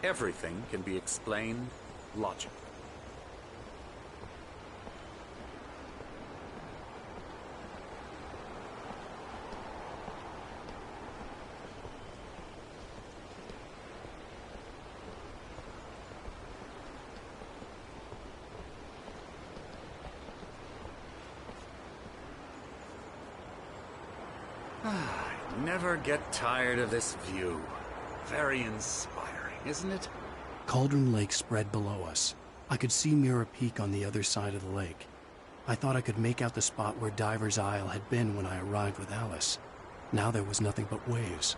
Everything can be explained logically. I never get tired of this view. Very inspiring, isn't it? Cauldron Lake spread below us. I could see Mirror Peak on the other side of the lake. I thought I could make out the spot where Diver's Isle had been when I arrived with Alice. Now there was nothing but waves.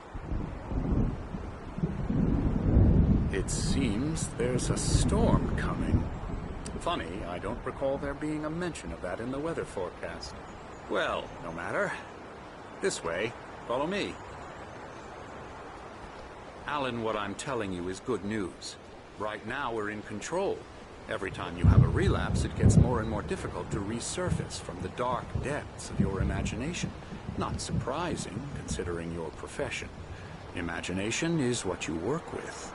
It seems there's a storm coming. Funny, I don't recall there being a mention of that in the weather forecast. Well, no matter. This way. Follow me. Alan, what I'm telling you is good news. Right now we're in control. Every time you have a relapse, it gets more and more difficult to resurface from the dark depths of your imagination. Not surprising, considering your profession. Imagination is what you work with.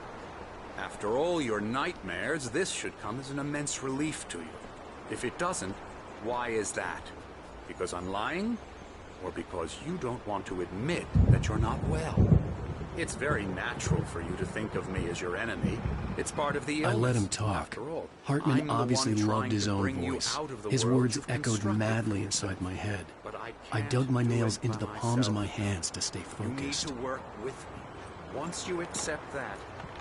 After all your nightmares, this should come as an immense relief to you. If it doesn't, why is that? Because I'm lying? Or because you don't want to admit that you're not well? It's very natural for you to think of me as your enemy. It's part of the illness. I let him talk. After all, Hartman obviously loved his own voice. His words echoed madly inside my head. I dug my nails into the palms of my hands to stay focused. You need to work with me. Once you accept that,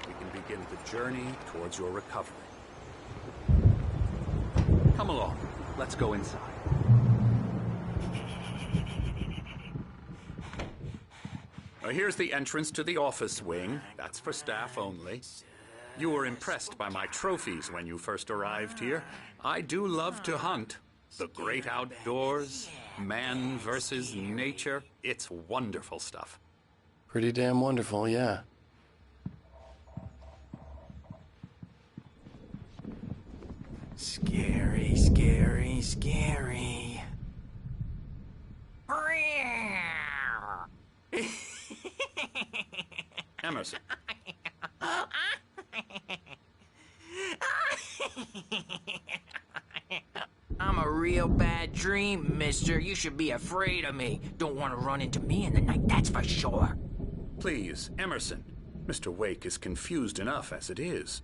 we can begin the journey towards your recovery. Come along. Let's go inside. Here's the entrance to the office wing. That's for staff only. You were impressed by my trophies when you first arrived here. I do love to hunt. The great outdoors, man versus nature. It's wonderful stuff. Pretty damn wonderful, yeah. Scary, scary, scary. Emerson. I'm a real bad dream, mister. You should be afraid of me. Don't want to run into me in the night, that's for sure. Please, Emerson. Mr. Wake is confused enough as it is.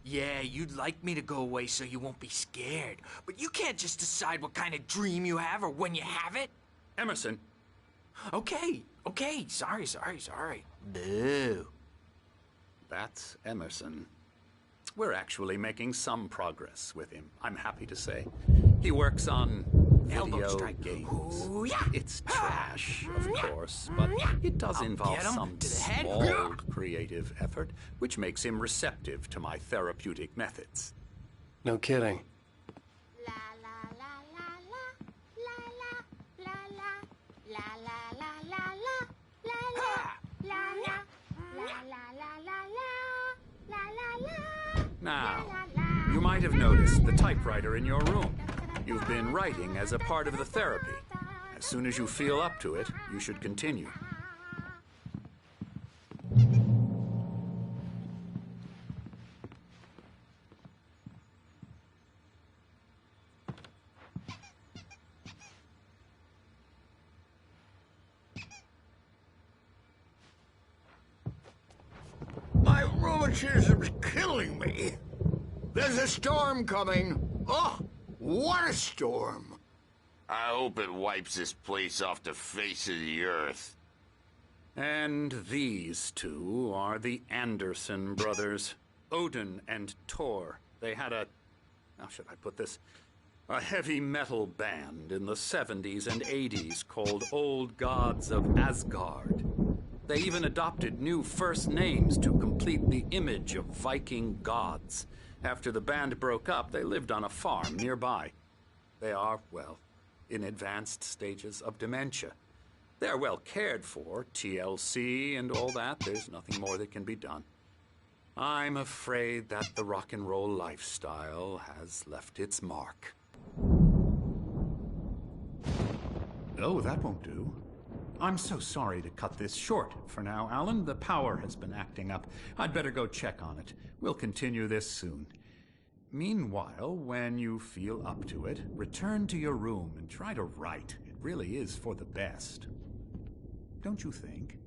Yeah, you'd like me to go away so you won't be scared. But you can't just decide what kind of dream you have or when you have it. Emerson. Okay. Sorry. Boo. That's Emerson. We're actually making some progress with him, I'm happy to say. He works on video games. Ooh, yeah. It's trash, of course, but it does involve some small creative effort, which makes him receptive to my therapeutic methods. No kidding. Now, you might have noticed the typewriter in your room. You've been writing as a part of the therapy. As soon as you feel up to it, you should continue. My rheumatism's killing me. There's a storm coming. Oh, what a storm. I hope it wipes this place off the face of the earth. And these two are the Anderson brothers, Odin and Thor. They had how should I put this? A heavy metal band in the 70s and 80s called Old Gods of Asgard. They even adopted new first names to complete the image of Viking gods. After the band broke up, they lived on a farm nearby. They are, well, in advanced stages of dementia. They're well cared for, TLC and all that. There's nothing more that can be done. I'm afraid that the rock and roll lifestyle has left its mark. Oh, that won't do. I'm so sorry to cut this short for now, Alan. The power has been acting up. I'd better go check on it. We'll continue this soon. Meanwhile, when you feel up to it, return to your room and try to write. It really is for the best. Don't you think?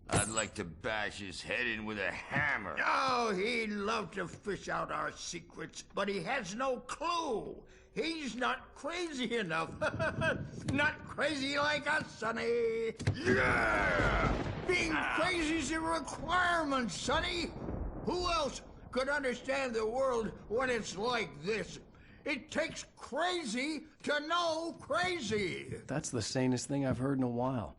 I'd like to bash his head in with a hammer. Oh, he'd love to fish out our secrets, but he has no clue. He's not crazy enough. Not crazy like us, Sonny. Yeah! Being crazy's a requirement, Sonny. Who else could understand the world when it's like this? It takes crazy to know crazy. That's the sanest thing I've heard in a while.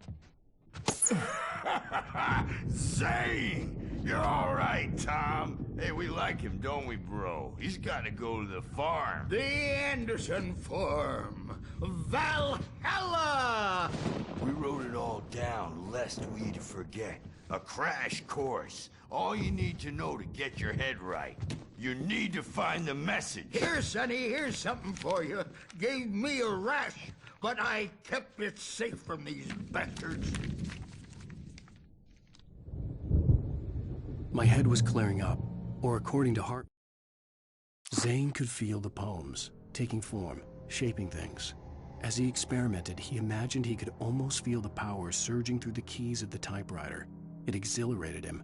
Zane! You're all right, Tom. Hey, we like him, don't we, bro? He's got to go to the farm. The Anderson Farm. Valhalla! We wrote it all down, lest we'd forget. A crash course. All you need to know to get your head right. You need to find the message. Here, Sonny, here's something for you. Gave me a rash, but I kept it safe from these bastards. My head was clearing up, or according to Hart, Zane could feel the poems, taking form, shaping things. As he experimented, he imagined he could almost feel the power surging through the keys of the typewriter. It exhilarated him.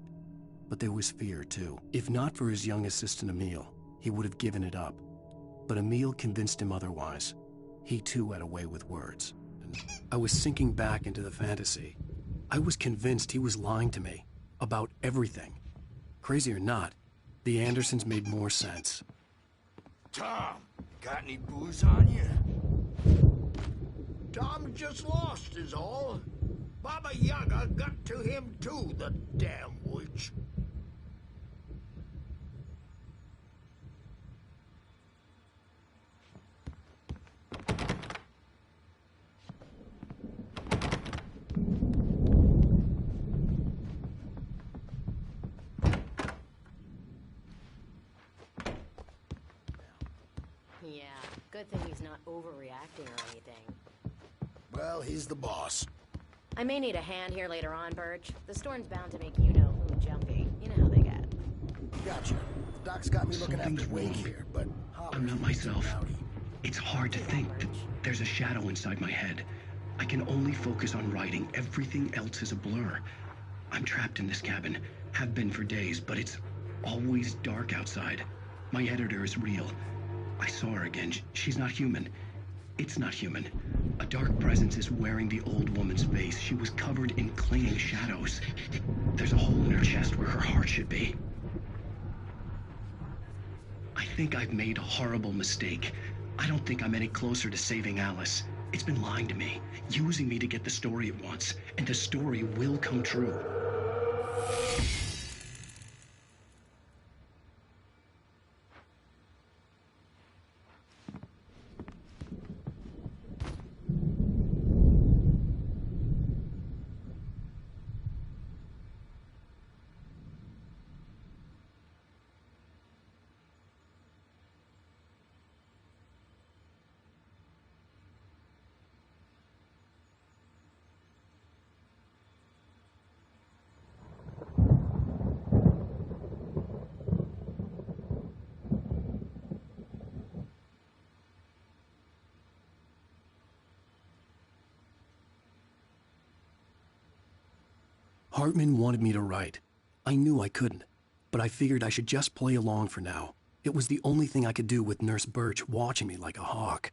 But there was fear, too. If not for his young assistant Emil, he would have given it up. But Emil convinced him otherwise. He, too, had a way with words. I was sinking back into the fantasy. I was convinced he was lying to me about everything. Crazy or not, the Andersons made more sense. Tom, got any booze on you? Tom just lost is all. Baba Yaga got to him too, the damn witch. Yeah, good thing he's not overreacting or anything. Well, he's the boss. I may need a hand here later on, Birch. The storm's bound to make you-know-who jumpy. You know how they get. Gotcha. Doc's got me looking Something's after Wake wrong. here, but... I'm not myself. It's hard to think that there's a shadow inside my head. I can only focus on writing. Everything else is a blur. I'm trapped in this cabin. Have been for days, but it's always dark outside. My editor is real. I saw her again. She's not human. It's not human. A dark presence is wearing the old woman's face. She was covered in clinging shadows. There's a hole in her chest where her heart should be. I think I've made a horrible mistake. I don't think I'm any closer to saving Alice. It's been lying to me, using me to get the story it wants, and the story will come true. Hartman wanted me to write. I knew I couldn't, but I figured I should just play along for now. It was the only thing I could do with Nurse Birch watching me like a hawk.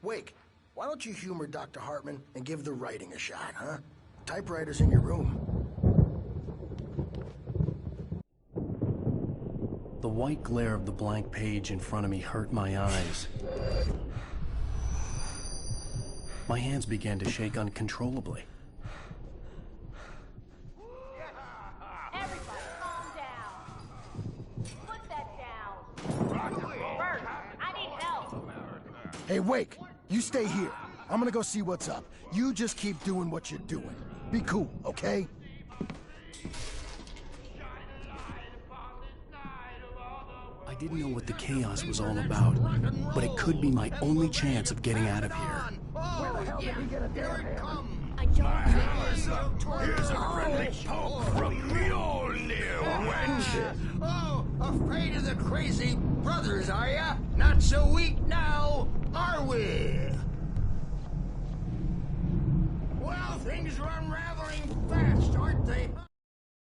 Wake, why don't you humor Dr. Hartman and give the writing a shot, huh? Typewriter's in your room. The white glare of the blank page in front of me hurt my eyes. My hands began to shake uncontrollably. Everybody, calm down. Put that down. Bert, I need help. Hey, Wake, you stay here. I'm gonna go see what's up. You just keep doing what you're doing. Be cool, okay? I didn't know what the chaos was all about, but it could be my only chance of getting out of here. Oh, yeah. Here it comes. I don't Hammer's up. Here's a friendly poke from Mjolnir, wench. Oh, afraid of the crazy brothers, are ya? Not so weak now, are we? Well, things are unraveling fast, aren't they?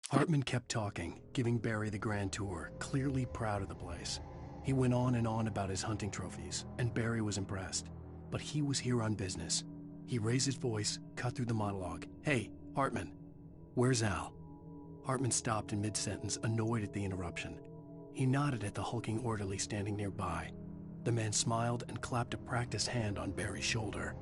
Hartman kept talking, giving Barry the grand tour, clearly proud of the place. He went on and on about his hunting trophies, and Barry was impressed. But he was here on business. He raised his voice, cut through the monologue. Hey, Hartman, where's Al? Hartman stopped in mid-sentence, annoyed at the interruption. He nodded at the hulking orderly standing nearby. The man smiled and clapped a practiced hand on Barry's shoulder.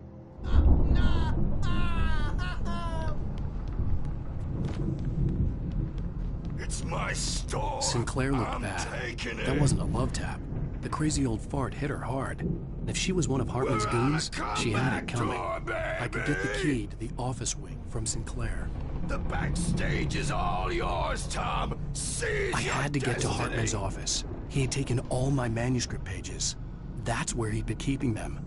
It's my store. Sinclair looked I'm bad. taking it. That wasn't a love tap. The crazy old fart hit her hard. And if she was one of Hartman's goons, she had it coming. I could get the key to the office wing from Sinclair. The backstage is all yours, Tom. Seize I your had to get to destiny. Hartman's office. He had taken all my manuscript pages. That's where he'd been keeping them.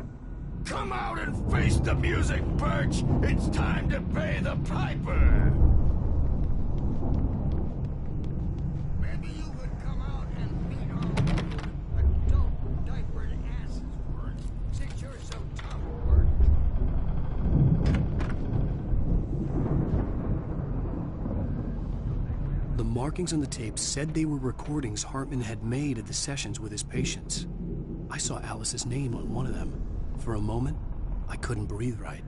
Come out and face the music, Birch. It's time to pay the piper. Maybe you could come out and beat our adult diapered asses for it, since you're so tough, Bert. The markings on the tape said they were recordings Hartman had made at the sessions with his patients. I saw Alice's name on one of them. For a moment, I couldn't breathe right.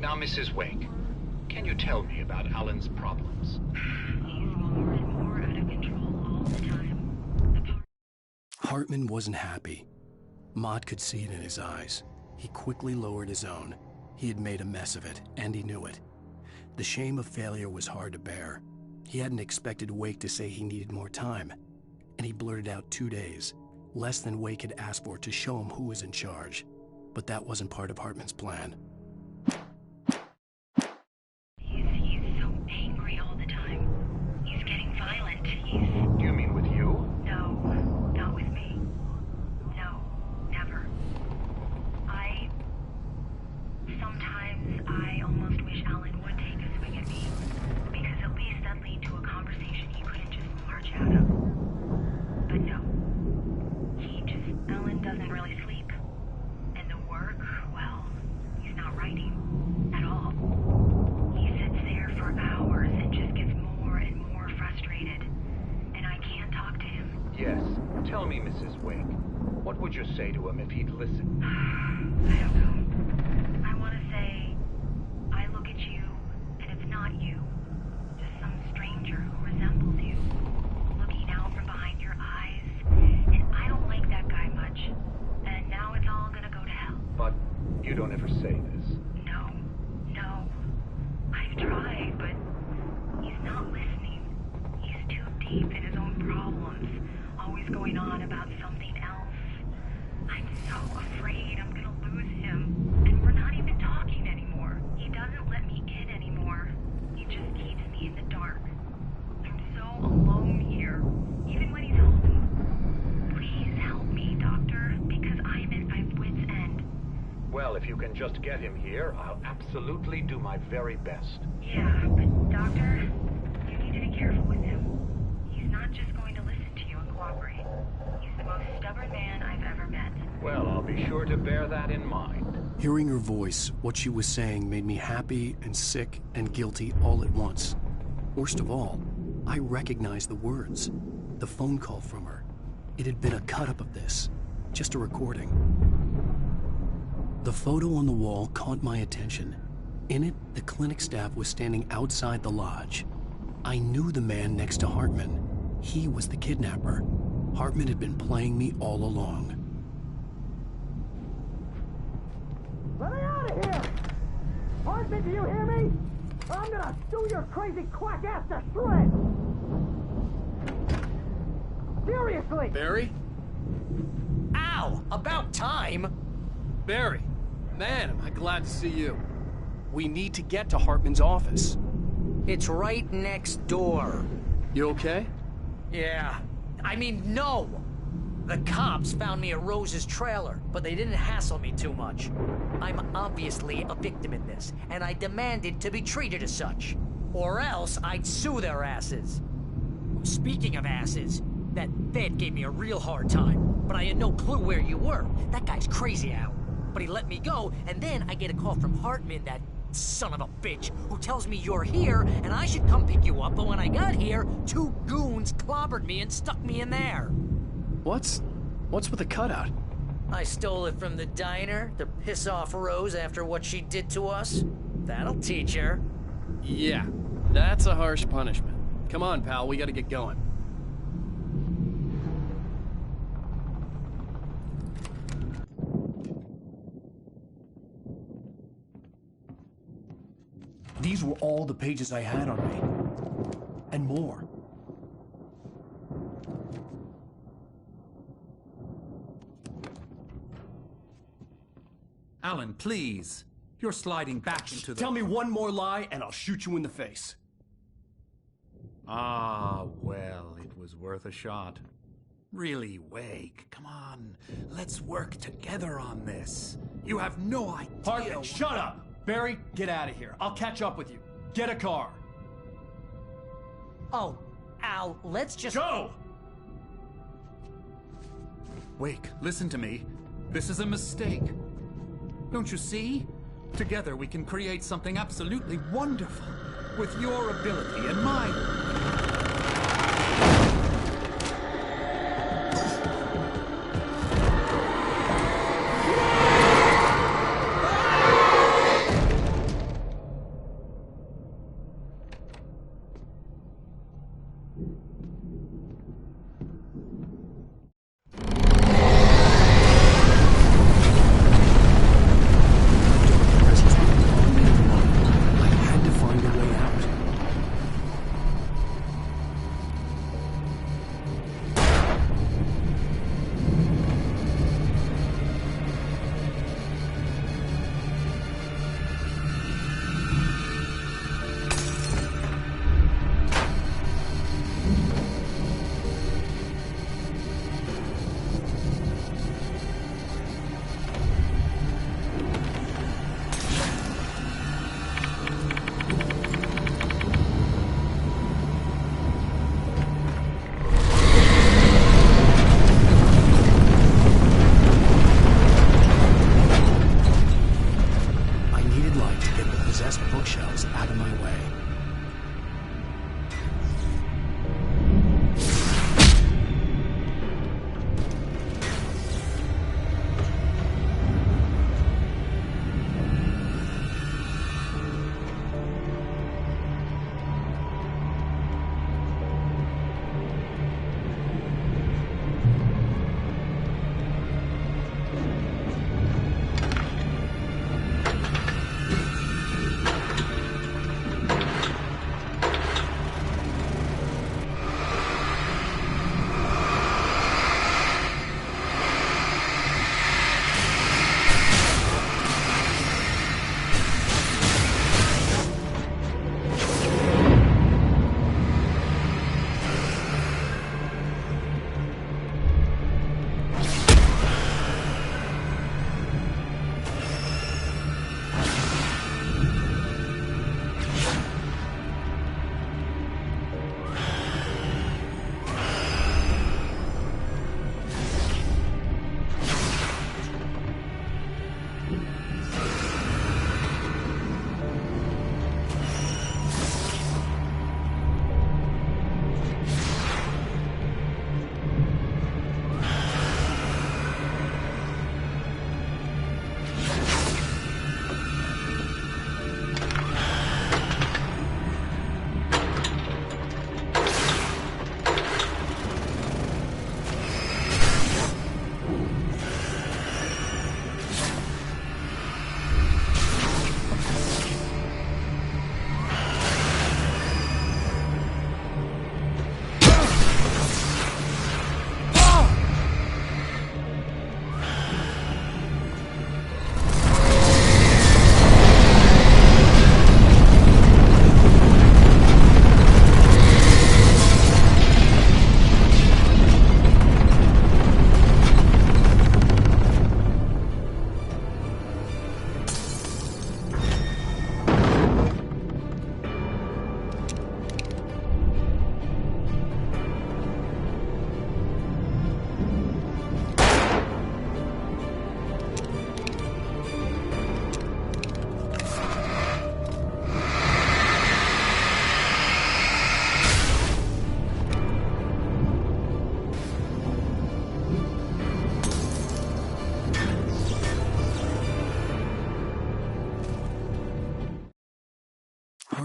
Now, Mrs. Wake, can you tell me about Alan's problems? He's more and more out of control all the time. Hartman wasn't happy. Maude could see it in his eyes. He quickly lowered his own. He had made a mess of it, and he knew it. The shame of failure was hard to bear. He hadn't expected Wake to say he needed more time, and he blurted out 2 days, less than Wake had asked for to show him who was in charge. But that wasn't part of Hartman's plan. He's so angry all the time. He's getting violent. Do you mean with you? No, not with me. No, never. Sometimes I almost wish Alan would take a swing at me, because at least that'd lead to a conversation he couldn't just march out of. But no. Alan doesn't really sleep. And the work, well, he's not writing at all. He sits there for hours and just gets more and more frustrated. And I can't talk to him. Yes. Tell me, Mrs. Wake, what would you say to him if he'd listen? I don't know. I want to say, I look at you, and it's not you. Just some stranger who resembles you, looking out from behind your eyes. And I don't like that guy much. And now it's all gonna go to hell. But you don't ever say this. No. I've tried, but he's not listening. He's too deep in his own problems, always going on about something else. I'm so afraid I'm gonna lose him. And we're not even talking anymore. He doesn't let me in anymore. He just keeps me in the dark. I'm so alone here, even when he's home. Please help me, Doctor, because I'm at my wit's end. Well, if you can just get him here, I'll absolutely do my very best. Yeah, but Doctor, you need to be careful with him. He's not just going to listen to you and cooperate. He's the most stubborn man I've ever met. Well, I'll be sure to bear that in mind. Hearing her voice, what she was saying made me happy and sick and guilty all at once. Worst of all, I recognized the words. The phone call from her. It had been a cut-up of this. Just a recording. The photo on the wall caught my attention. In it, the clinic staff was standing outside the lodge. I knew the man next to Hartman. He was the kidnapper. Hartman had been playing me all along. Let me out of here! Hartman, do you hear me? I'm gonna sue your crazy quack ass to shreds! Seriously! Barry? Ow! About time! Barry! Man, am I glad to see you. We need to get to Hartman's office. It's right next door. You okay? Yeah. I mean, no! The cops found me at Rose's trailer, but they didn't hassle me too much. I'm obviously a victim in this, and I demanded to be treated as such. Or else I'd sue their asses. Speaking of asses, that Fed gave me a real hard time, but I had no clue where you were. That guy's crazy, Al. But he let me go, and then I get a call from Hartman, that son of a bitch, who tells me you're here, and I should come pick you up, but when I got here, 2 goons clobbered me and stuck me in there. What's with the cutout? I stole it from the diner to piss off Rose after what she did to us. That'll teach her. Yeah, that's a harsh punishment. Come on, pal, we gotta get going. These were all the pages I had on me. And more. Alan, please. You're sliding back into the... Tell me one more lie and I'll shoot you in the face. Ah, well, it was worth a shot. Really, Wake, come on. Let's work together on this. You have no idea... Hartman, shut up! Barry, get out of here. I'll catch up with you. Get a car. Oh, Al, let's just... Go! Wake, listen to me. This is a mistake. Don't you see? Together we can create something absolutely wonderful. With your ability and mine.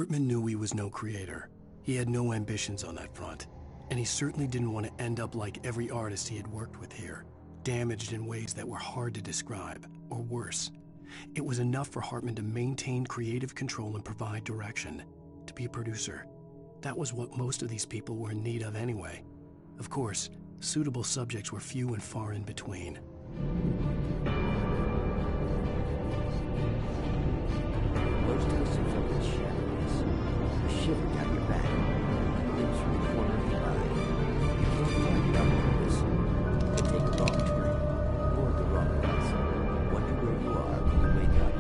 Hartman knew he was no creator. He had no ambitions on that front. And he certainly didn't want to end up like every artist he had worked with here, damaged in ways that were hard to describe, or worse. It was enough for Hartman to maintain creative control and provide direction, to be a producer. That was what most of these people were in need of anyway. Of course, suitable subjects were few and far in between. Those two sit from the shadows. A shiver down your back. Limbs from the corner of your eye. You can't find it on purpose. You take a wrong turn, or the wrong bus. Wonder where you are when you wake up.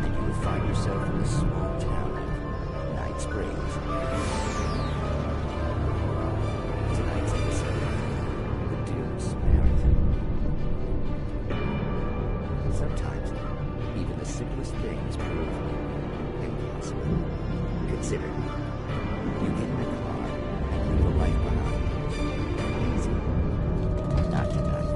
And you will find yourself in the small town of Night Springs. Tonight's episode, The Doomed Samaritan. Sometimes, even the simplest things prove impossible. Consider, you get in the car and leave a life behind. Easy. Not tonight.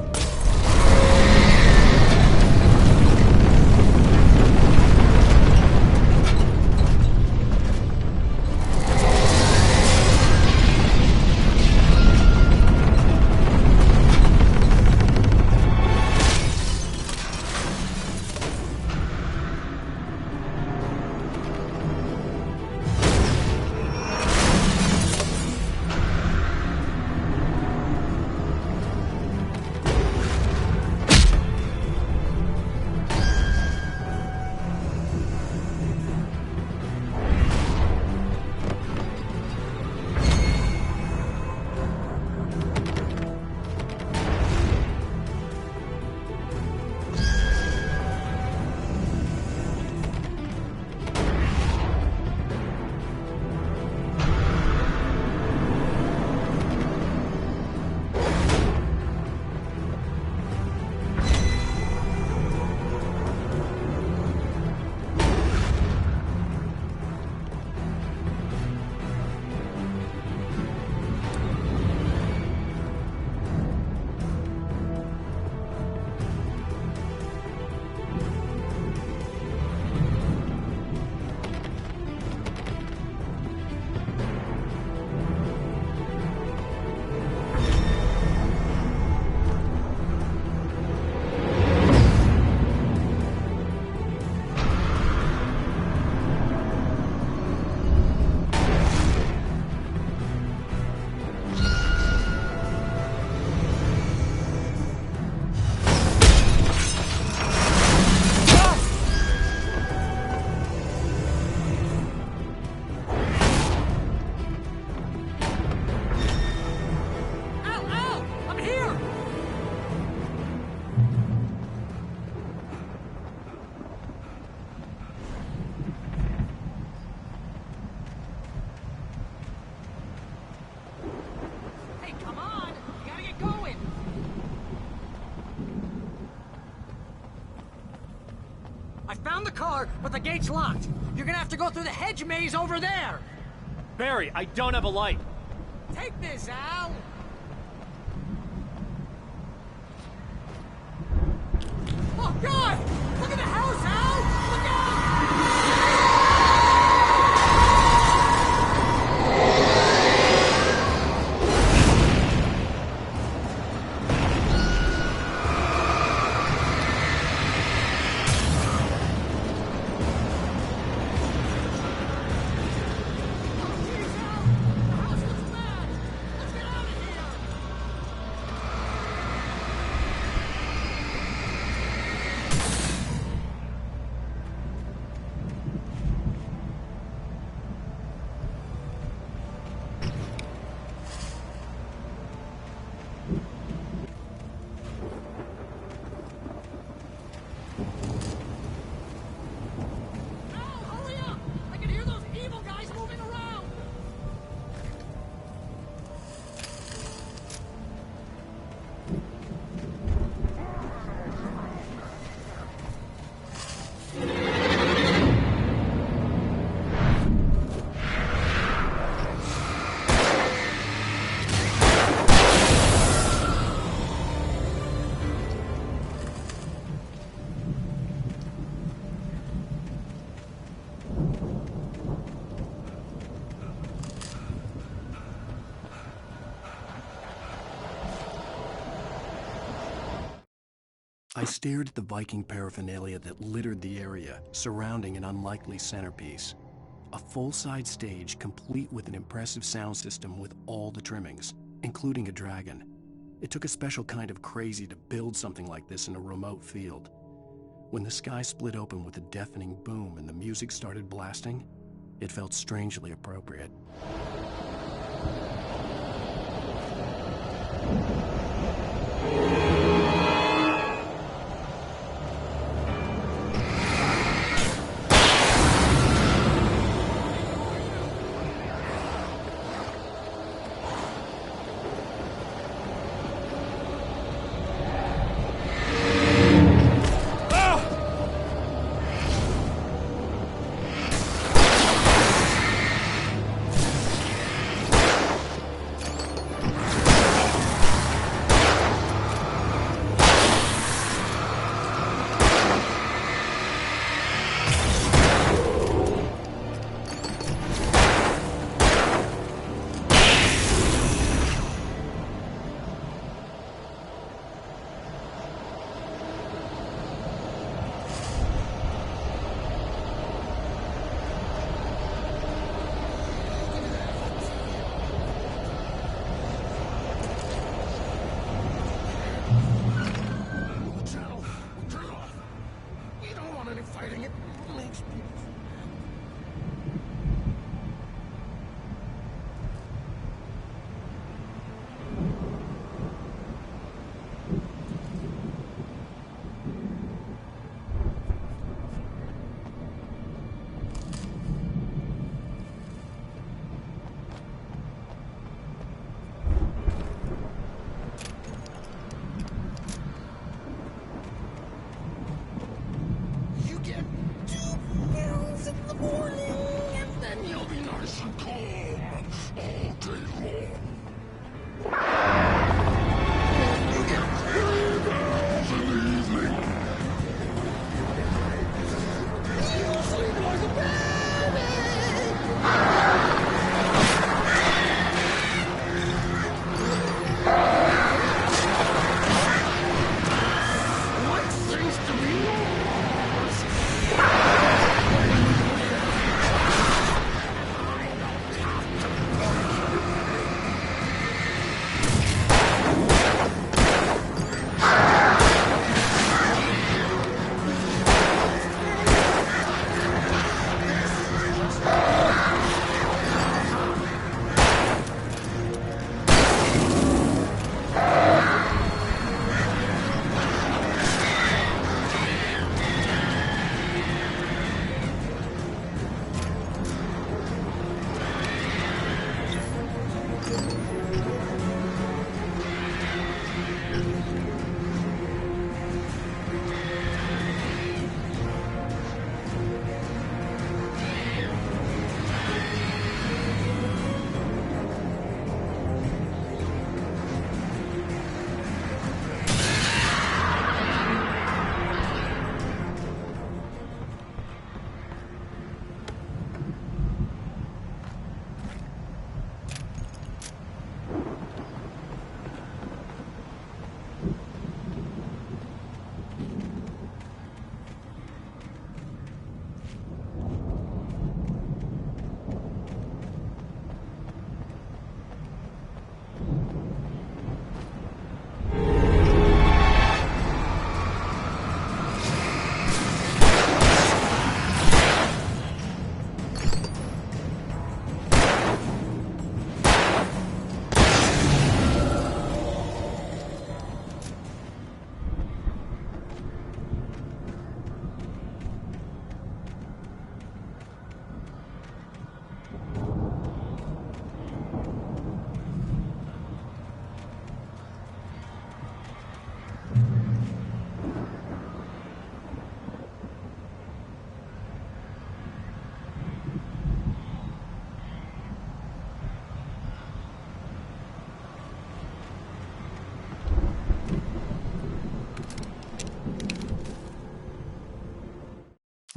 Found the car, but the gate's locked. You're gonna have to go through the hedge maze over there. Barry, I don't have a light. Take this, Al. Oh, God! Look at the house, Al! Look out! I stared at the Viking paraphernalia that littered the area, surrounding an unlikely centerpiece. A full-size stage complete with an impressive sound system with all the trimmings, including a dragon. It took a special kind of crazy to build something like this in a remote field. When the sky split open with a deafening boom and the music started blasting, it felt strangely appropriate.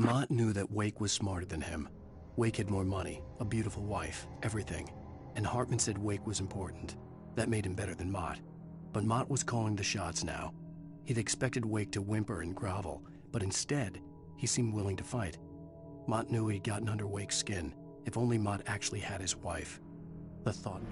Mott knew that Wake was smarter than him. Wake had more money, a beautiful wife, everything. And Hartman said Wake was important. That made him better than Mott. But Mott was calling the shots now. He'd expected Wake to whimper and grovel, but instead, he seemed willing to fight. Mott knew he'd gotten under Wake's skin. If only Mott actually had his wife. The thought...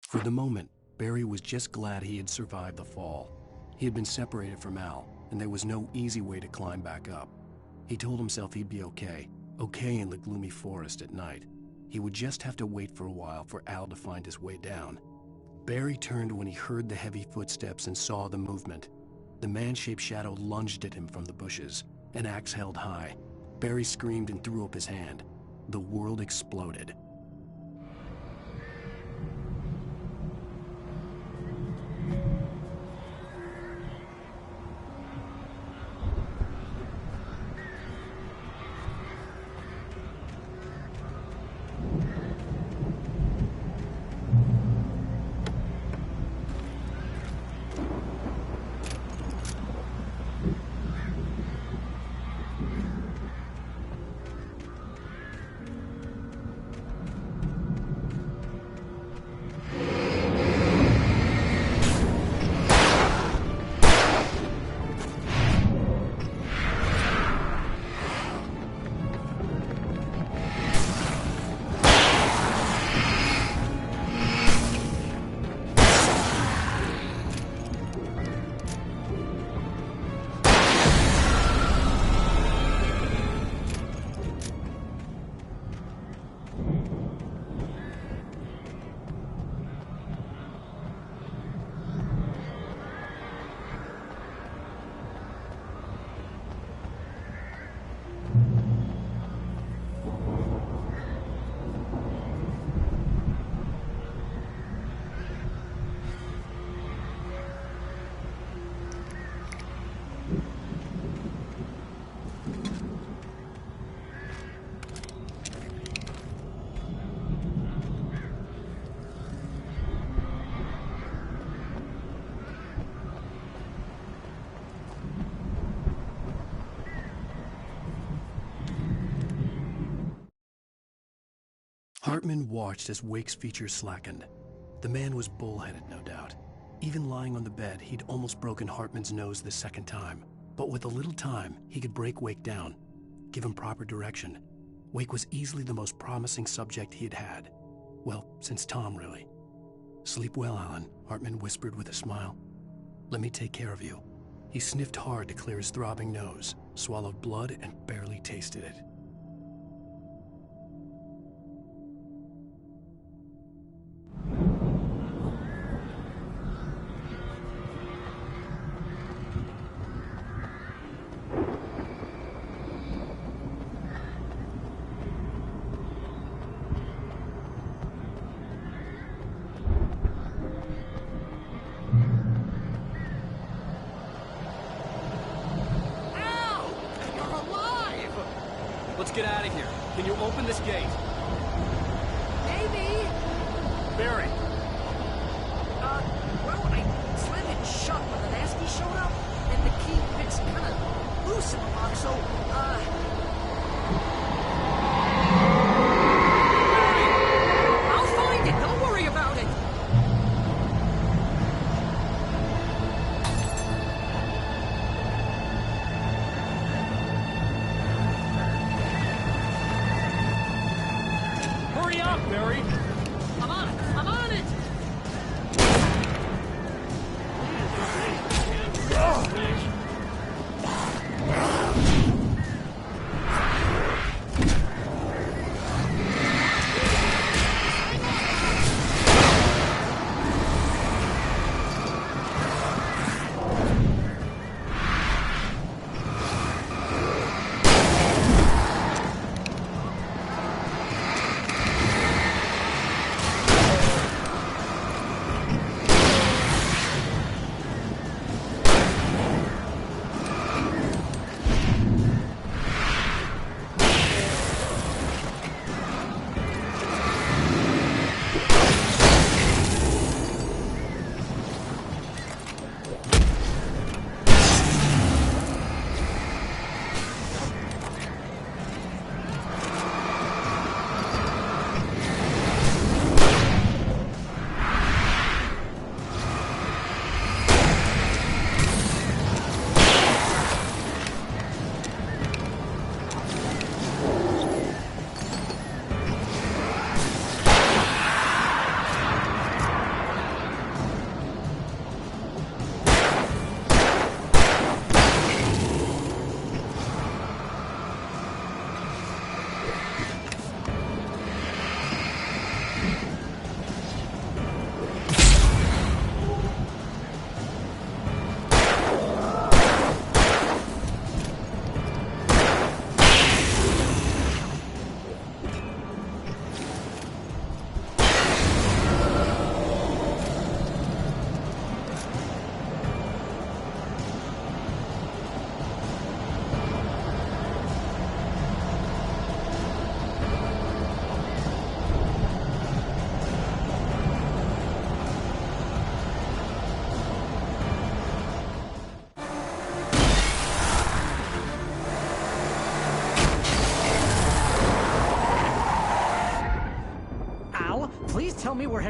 For the moment, Barry was just glad he had survived the fall. He had been separated from Al, and there was no easy way to climb back up. He told himself he'd be okay in the gloomy forest at night. He would just have to wait for a while for Al to find his way down. Barry turned when he heard the heavy footsteps and saw the movement. The man-shaped shadow lunged at him from the bushes, an axe held high. Barry screamed and threw up his hand. The world exploded. Hartman watched as Wake's features slackened. The man was bullheaded, no doubt. Even lying on the bed, he'd almost broken Hartman's nose the second time. But with a little time, he could break Wake down, give him proper direction. Wake was easily the most promising subject he had had. Well, since Tom, really. "Sleep well, Alan," Hartman whispered with a smile. "Let me take care of you." He sniffed hard to clear his throbbing nose, swallowed blood, and barely tasted it. Let's get out of here. Can you open this gate? Maybe. Barry. Well, I slammed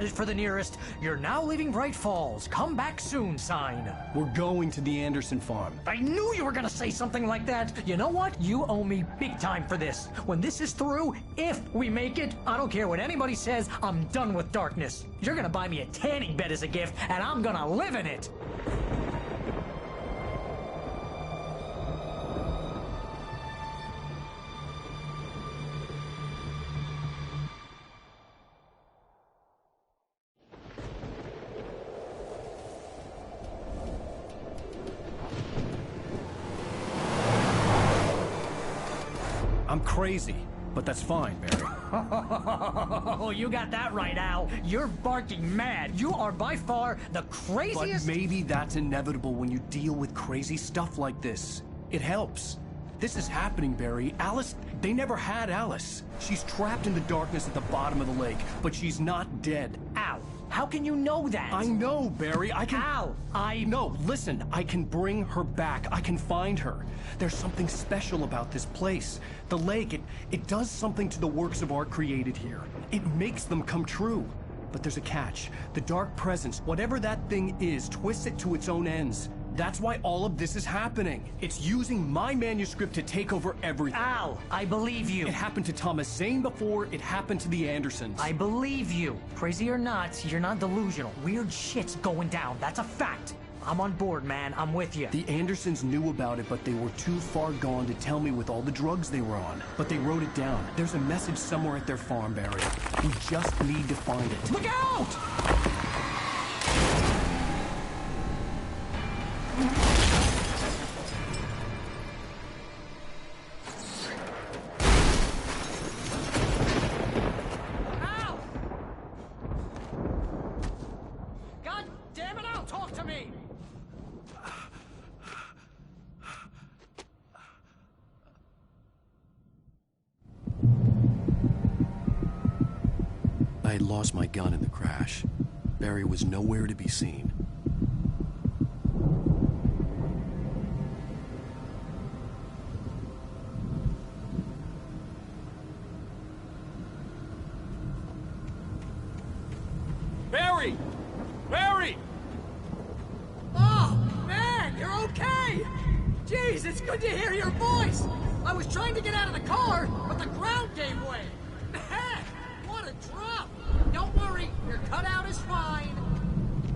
headed for the nearest "You're now leaving Bright Falls. Come back soon" sign. We're going to the Anderson farm. I knew you were gonna say something like that. You know what? You owe me big time for this. When this is through, if we make it, I don't care what anybody says, I'm done with darkness. You're gonna buy me a tanning bed as a gift, and I'm gonna live in it. I'm crazy, but that's fine, Barry. Oh, you got that right, Al. You're barking mad. You are by far the craziest... But maybe that's inevitable when you deal with crazy stuff like this. It helps. This is happening, Barry. Alice, they never had Alice. She's trapped in the darkness at the bottom of the lake, but she's not dead. Al, how can you know that? I know, Barry. I can... Al, No, listen. I can bring her back. I can find her. There's something special about this place. The lake, it does something to the works of art created here. It makes them come true. But there's a catch. The dark presence, whatever that thing is, twists it to its own ends. That's why all of this is happening. It's using my manuscript to take over everything. Al, I believe you. It happened to Thomas Zane before, it happened to the Andersons. I believe you. Crazy or not, you're not delusional. Weird shit's going down. That's a fact. I'm on board, man. I'm with you. The Andersons knew about it, but they were too far gone to tell me with all the drugs they were on. But they wrote it down. There's a message somewhere at their farm, Barry. We just need to find it. Look out! Al! God damn it, Al, talk to me! I had lost my gun in the crash. Barry was nowhere to be seen. Barry! Barry! Oh, man, you're okay! Jeez, it's good to hear your voice! I was trying to get out of the car, but the ground gave way! Man, what a drop! Don't worry, your cutout is fine.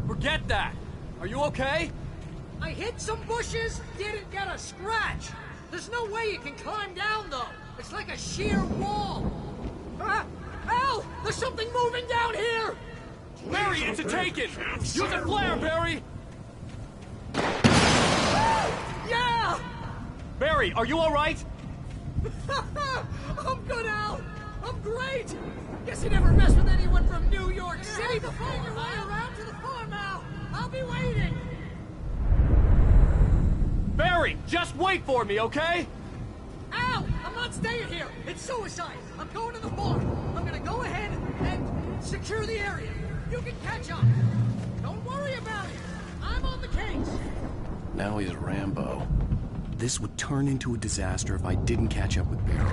Forget that! Are you okay? I hit some bushes, didn't get a scratch. There's no way you can climb down, though. It's like a sheer wall. Al, there's something moving down here! Barry, it's a take-it! Use a flare, Barry! Yeah! Barry, are you alright? I'm good, Al. I'm great. Guess you never mess with anyone from New York City before. Find your way around to the farm, Al. I'll be waiting. Barry, just wait for me, okay? Al, I'm not staying here. It's suicide. I'm going to the farm. I'm gonna go ahead and secure the area. You can catch up. Don't worry about it. I'm on the case. Now he's Rambo. This would turn into a disaster if I didn't catch up with Barry.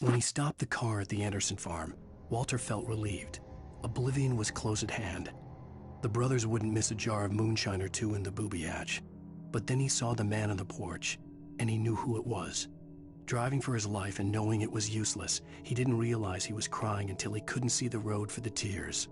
When he stopped the car at the Anderson farm, Walter felt relieved. Oblivion was close at hand. The brothers wouldn't miss a jar of moonshine or two in the booby hatch. But then he saw the man on the porch, and he knew who it was. Driving for his life and knowing it was useless, he didn't realize he was crying until he couldn't see the road for the tears.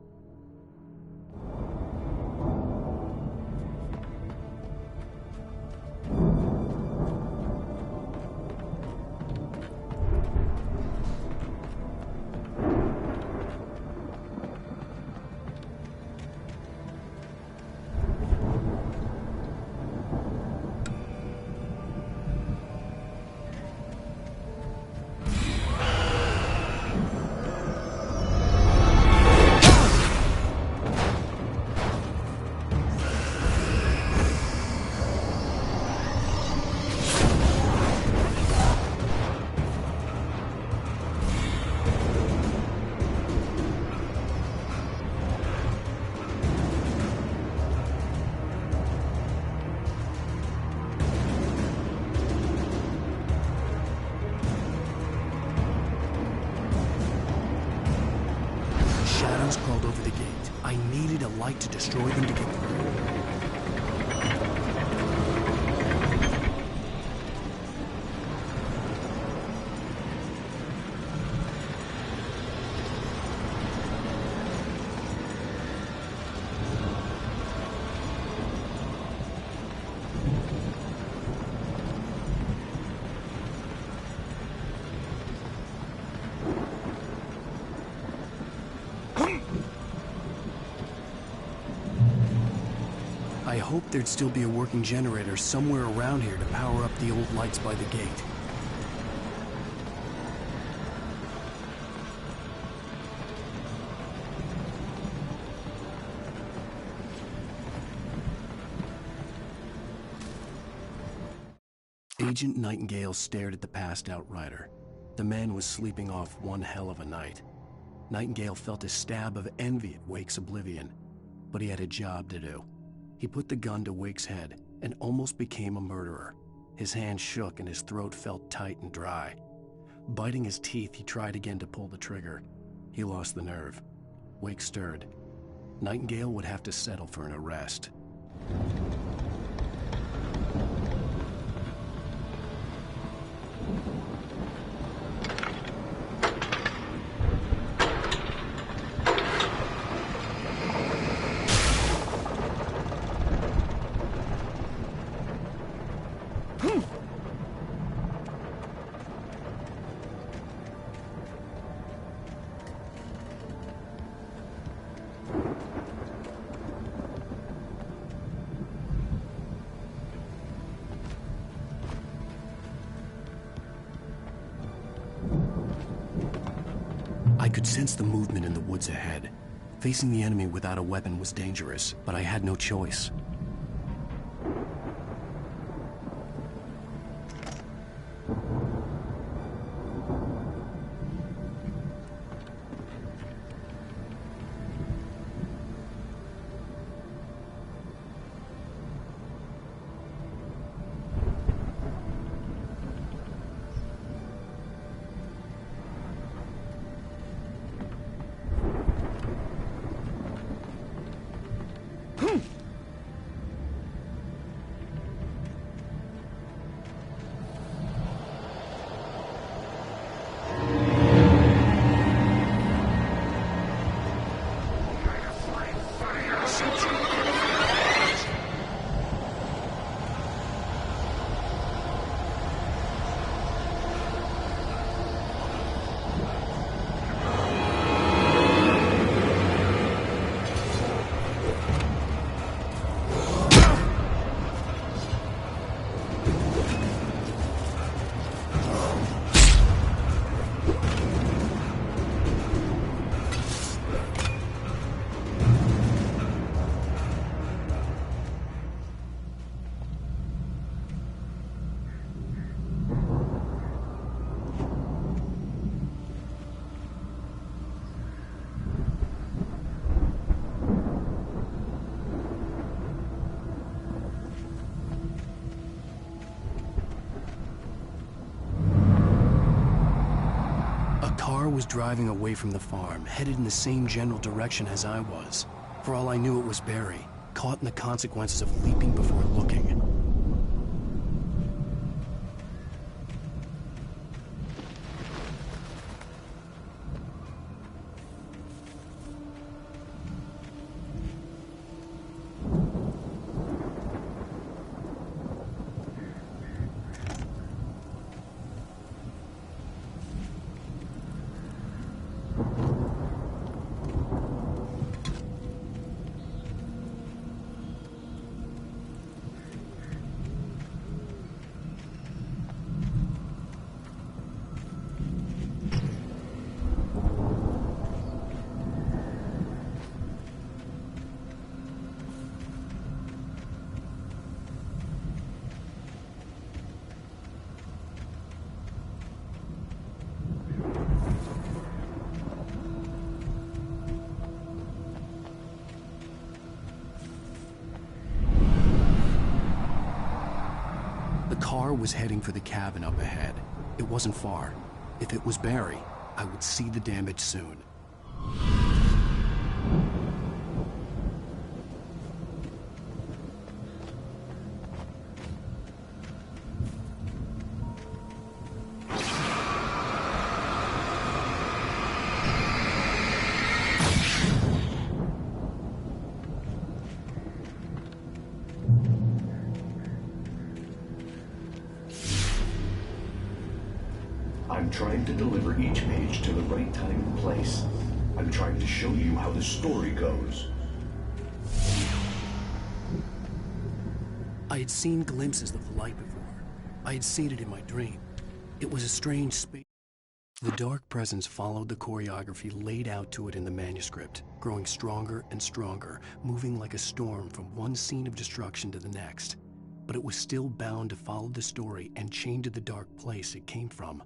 Shadows crawled over the gate. I needed a light to destroy them to get through. I hoped there'd still be a working generator somewhere around here to power up the old lights by the gate. Agent Nightingale stared at the passed-out rider. The man was sleeping off one hell of a night. Nightingale felt a stab of envy at Wake's oblivion, but he had a job to do. He put the gun to Wake's head and almost became a murderer. His hand shook and his throat felt tight and dry. Biting his teeth, he tried again to pull the trigger. He lost the nerve. Wake stirred. Nightingale would have to settle for an arrest. I could sense the movement in the woods ahead. Facing the enemy without a weapon was dangerous, but I had no choice. Was driving away from the farm, headed in the same general direction as I was. For all I knew, it was Barry, caught in the consequences of leaping before looking. car was heading for the cabin up ahead. It wasn't far. If it was Barry, I would see the damage soon. I'm trying to deliver each page to the right time and place. I'm trying to show you how the story goes. I had seen glimpses of the light before. I had seen it in my dream. It was a strange space. The dark presence followed the choreography laid out to it in the manuscript, growing stronger and stronger, moving like a storm from one scene of destruction to the next. But it was still bound to follow the story and chain to the dark place it came from.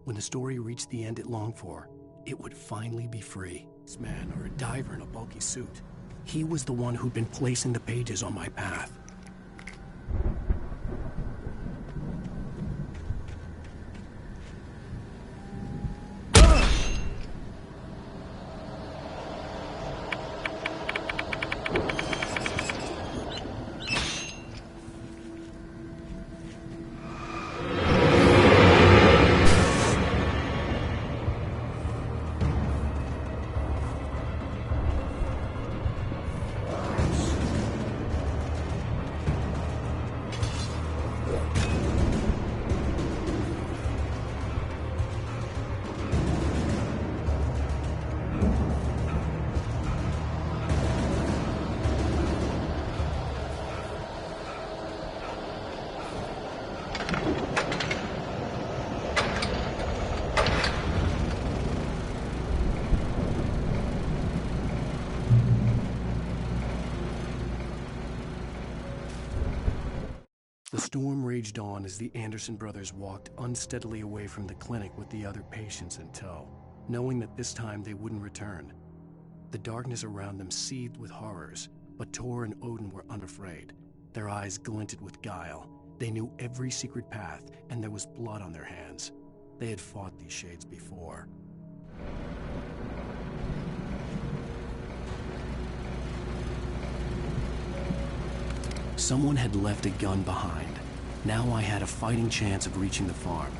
When the story reached the end it longed for, it would finally be free. This man, or a diver in a bulky suit, he was the one who'd been placing the pages on my path. The storm raged on as the Anderson brothers walked unsteadily away from the clinic with the other patients in tow, knowing that this time they wouldn't return. The darkness around them seethed with horrors, but Tor and Odin were unafraid. Their eyes glinted with guile. They knew every secret path, and there was blood on their hands. They had fought these shades before. Someone had left a gun behind. Now I had a fighting chance of reaching the farm.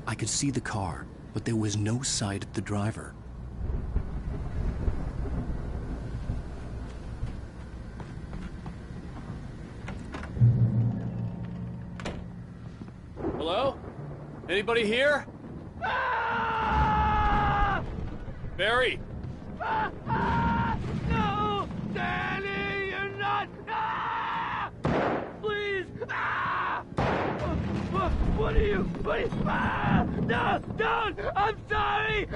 I could see the car, but there was no sight of the driver. Hello? Anybody here? Barry! No! Danny, you're not! Please! What are you? No! Don't! I'm sorry!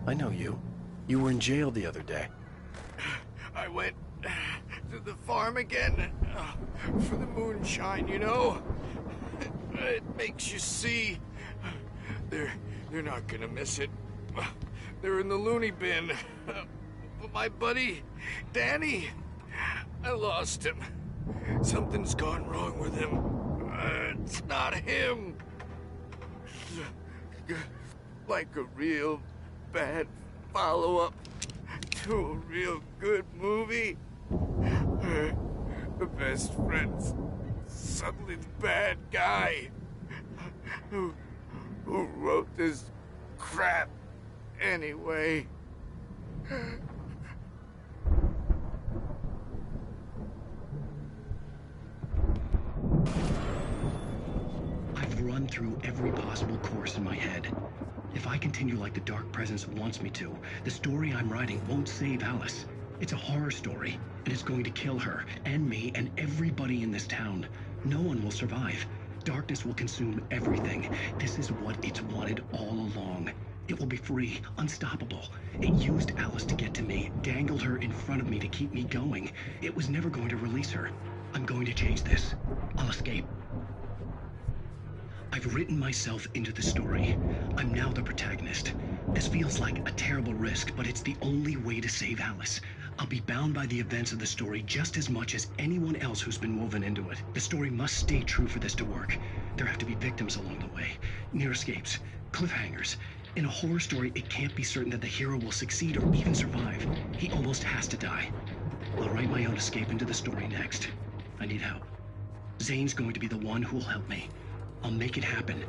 I know you. You were in jail the other day. I went to the farm again for the moonshine, you know? It makes you see. They're not gonna miss it. They're in the loony bin. But my buddy, Danny, I lost him. Something's gone wrong with him. It's not him. Like a real bad follow-up to a real good movie. The best friend's suddenly the bad guy who wrote this crap anyway. I've run through every possible course in my head. If I continue like the Dark Presence wants me to, the story I'm writing won't save Alice. It's a horror story, and it's going to kill her, and me, and everybody in this town. No one will survive. Darkness will consume everything. This is what it's wanted all along. It will be free, unstoppable. It used Alice to get to me, dangled her in front of me to keep me going. It was never going to release her. I'm going to change this. I'll escape. I've written myself into the story. I'm now the protagonist. This feels like a terrible risk, but it's the only way to save Alice. I'll be bound by the events of the story just as much as anyone else who's been woven into it. The story must stay true for this to work. There have to be victims along the way, near escapes, cliffhangers. In a horror story, it can't be certain that the hero will succeed or even survive. He almost has to die. I'll write my own escape into the story next. I need help. Zane's going to be the one who will help me. I'll make it happen.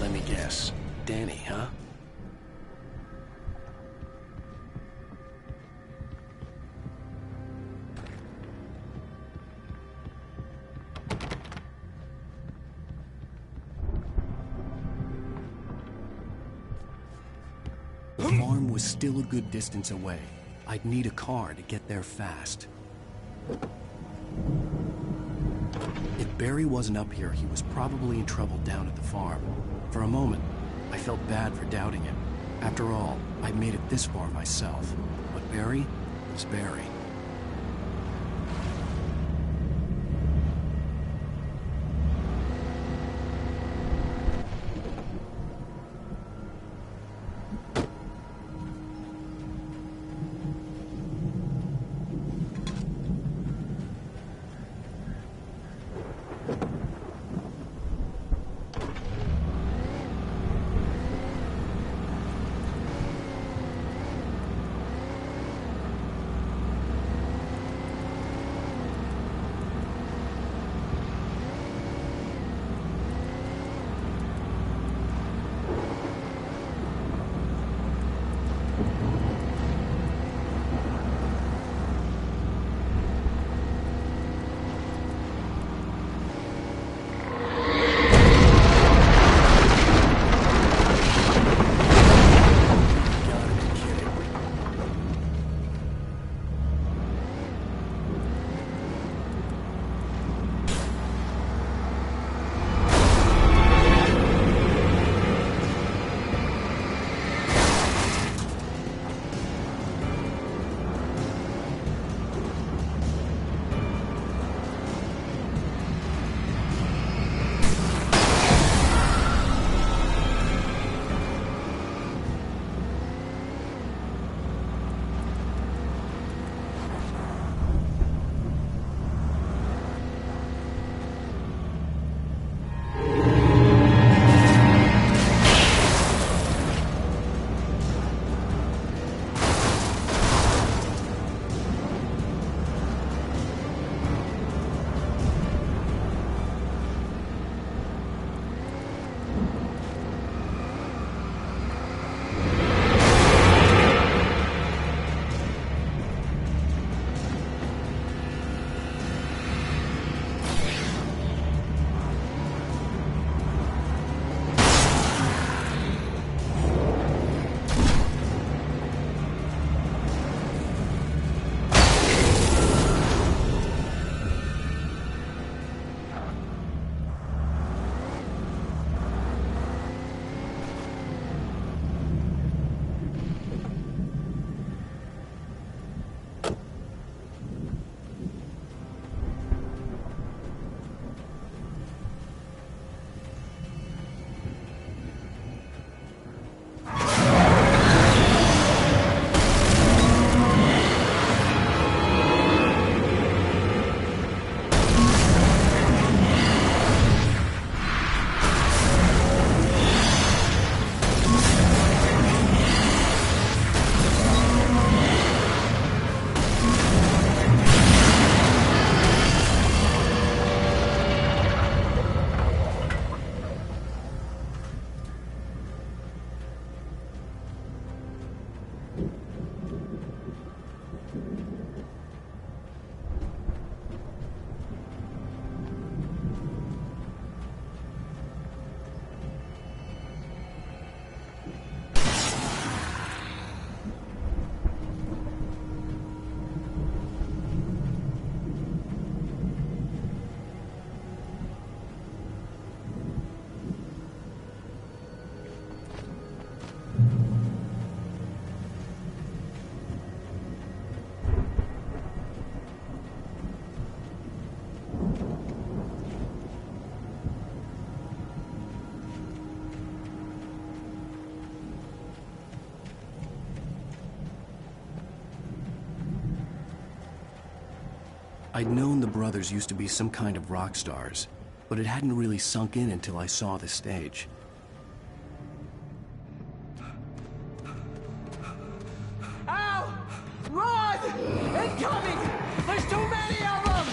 Let me guess. Danny, huh? The farm was still a good distance away. I'd need a car to get there fast. If Barry wasn't up here, he was probably in trouble down at the farm. For a moment, I felt bad for doubting him. After all, I'd made it this far myself. But Barry was Barry. I'd known the brothers used to be some kind of rock stars, but it hadn't really sunk in until I saw the stage. Ow! Run! Incoming! There's too many of them!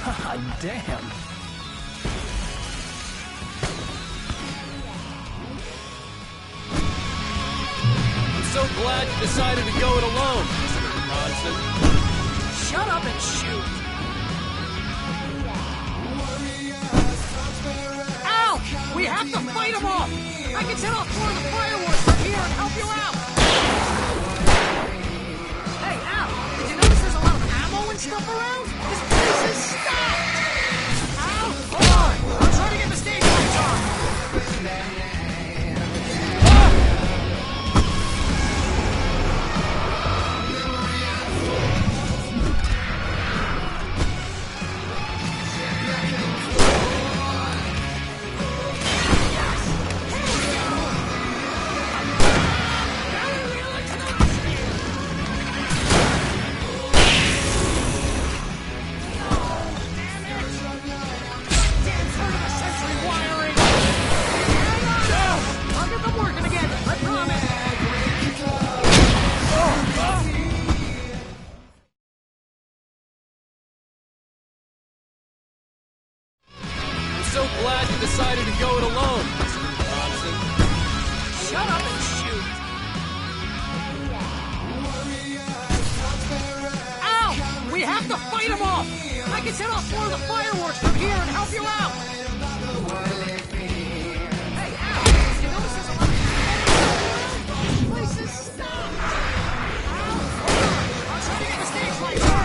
God damn! So glad you decided to go it alone, Mr. Bronson. Shut up and shoot! Ow! We have to fight them off! I can set off more of the fireworks from here and help you out! Hey, Al! Did you notice there's a lot of ammo and stuff around? This place is stocked! Al, hold on! I'm trying to get the stage lights on! So glad you decided to go it alone, Mr. Bronson. Shut up and shoot! Ow! We have to fight them off! I can set off more of the fireworks from here and help you out! Hey, Al! Did you notice there's a lot of ammo? This place is stocked! Al, hold on! I'm trying to get the stage lights on!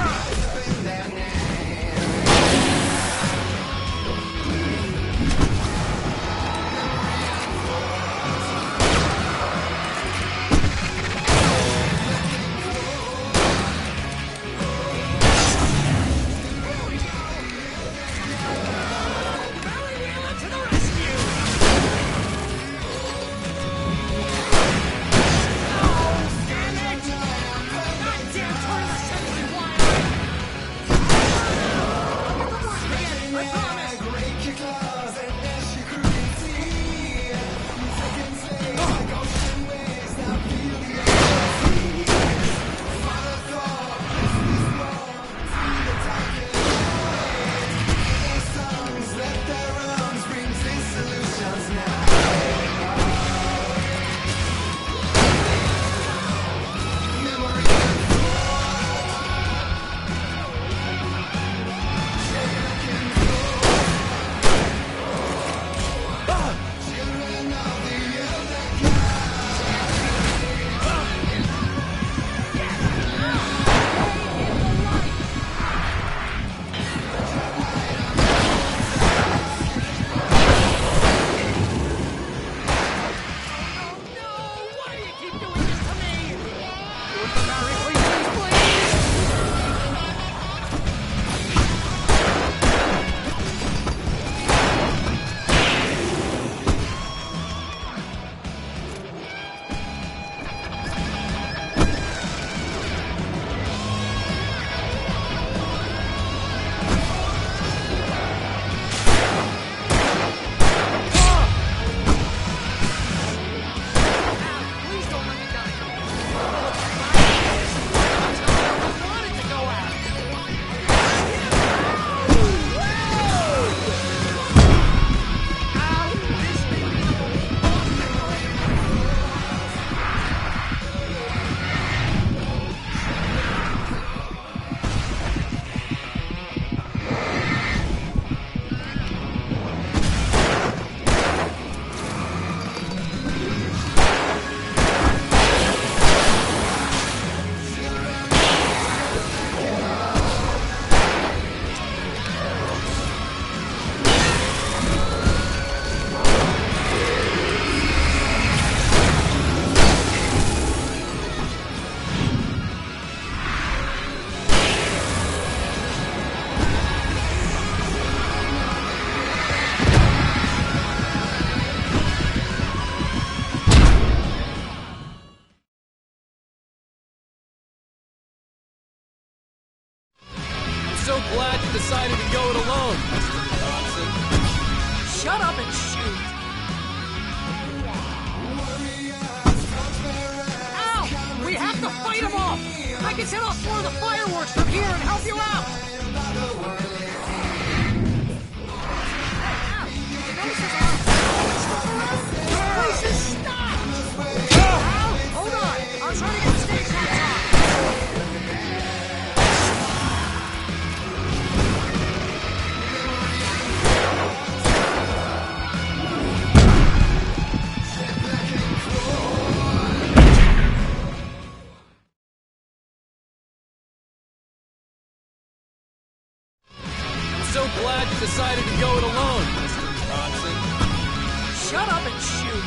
can set off more of the fireworks from here and help you out! Hey, Al, did you notice there's a lot of stuff around? This place is stopped! Al, hold on! I'm trying to get the stage lights on! I'm so glad you decided to go it alone, Mr. Johnson. Shut up and shoot!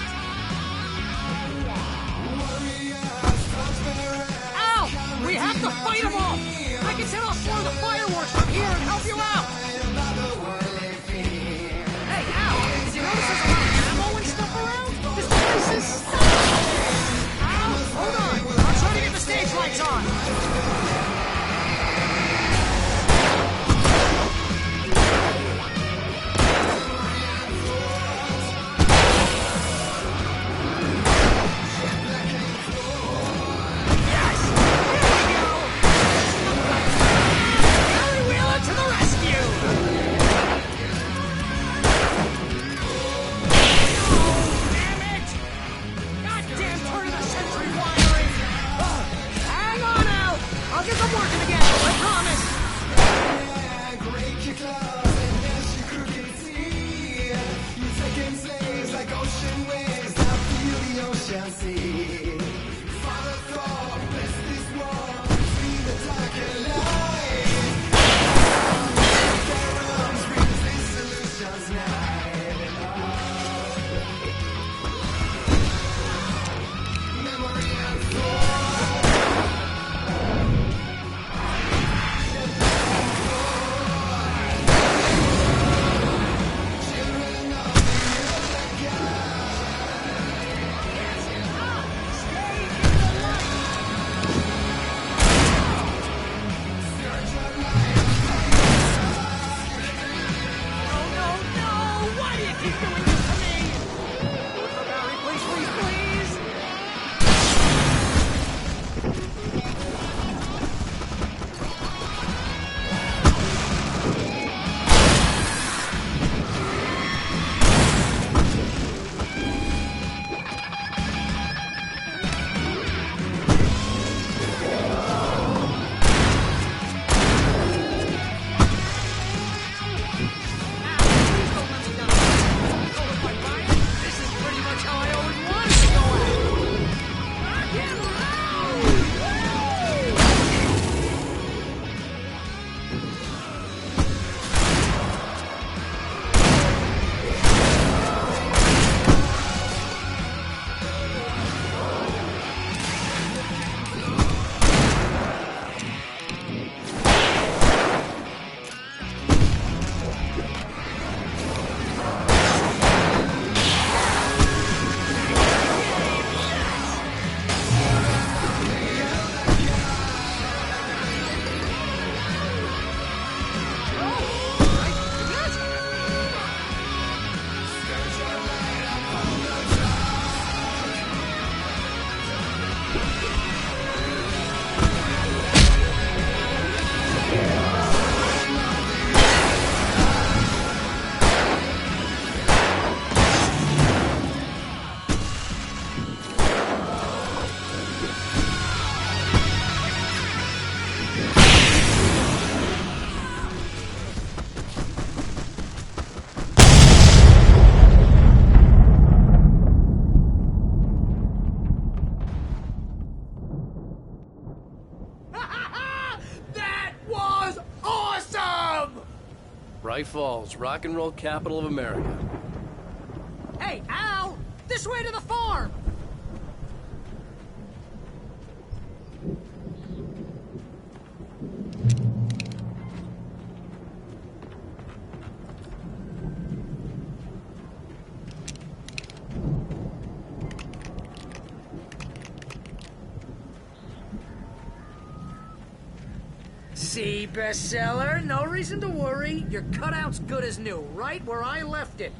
Al! We have to fight them off! I can set off more of the fireworks from here and help you out! Hey, Al! Did you notice there's a lot of ammo and stuff around? This place is stopped! Al! Hold on! I'm trying to get the stage lights on! Bright Falls, rock and roll capital of America. Hey, Al! This way to the farm! See, bestseller? No reason to worry. Your cutout's good as new, right where I left it.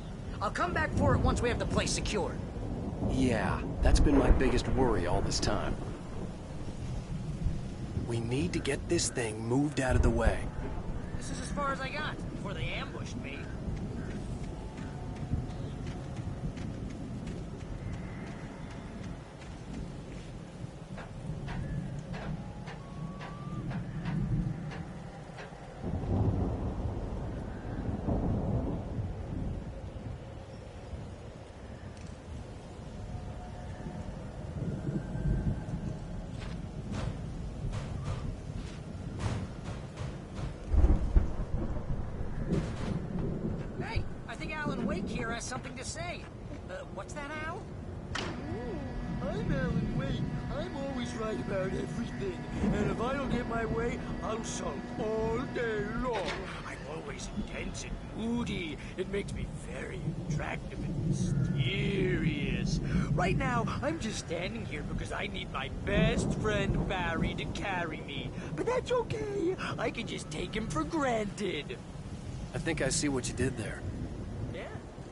I'll come back for it once we have the place secured. Yeah, that's been my biggest worry all this time. We need to get this thing moved out of the way. This is as far as I got before they ambushed me. Wake here has something to say. What's that, Al? I'm Alan Wake. I'm always right about everything. And if I don't get my way, I'll sulk all day long. I'm always intense and moody. It makes me very attractive and mysterious. Right now, I'm just standing here because I need my best friend Barry to carry me. But that's okay. I can just take him for granted. I think I see what you did there.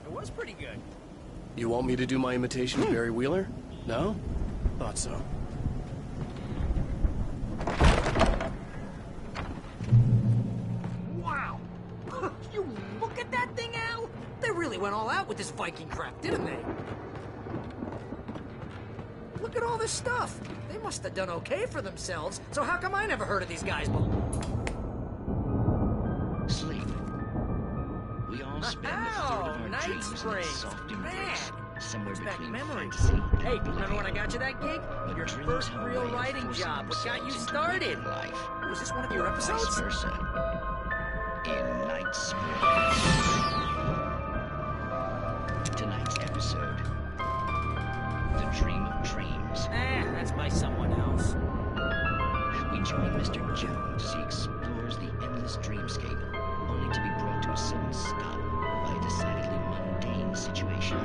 It was pretty good. You want me to do my imitation of Barry Wheeler? No? Thought so. Wow! You look at that thing, Al! They really went all out with this Viking crap, didn't they? Look at all this stuff. They must have done okay for themselves, so how come I never heard of these guys before? Sleep. We all spend a third of our Night dreams in Springs. a soft embrace, somewhere Back between memories. fantasy and Hey, remember reality. when I got you that gig? But Your dreams first have a real way of writing forcing job. What got you themselves into started? waking life. Was this one of your Or episodes? vice versa. In Night Springs. Tonight's episode. The Dream of Dreams. That's by someone else. We join Mr. Jones as he explores the endless dreamscape, only to be brought to a sudden stop by a decidedly mundane situation.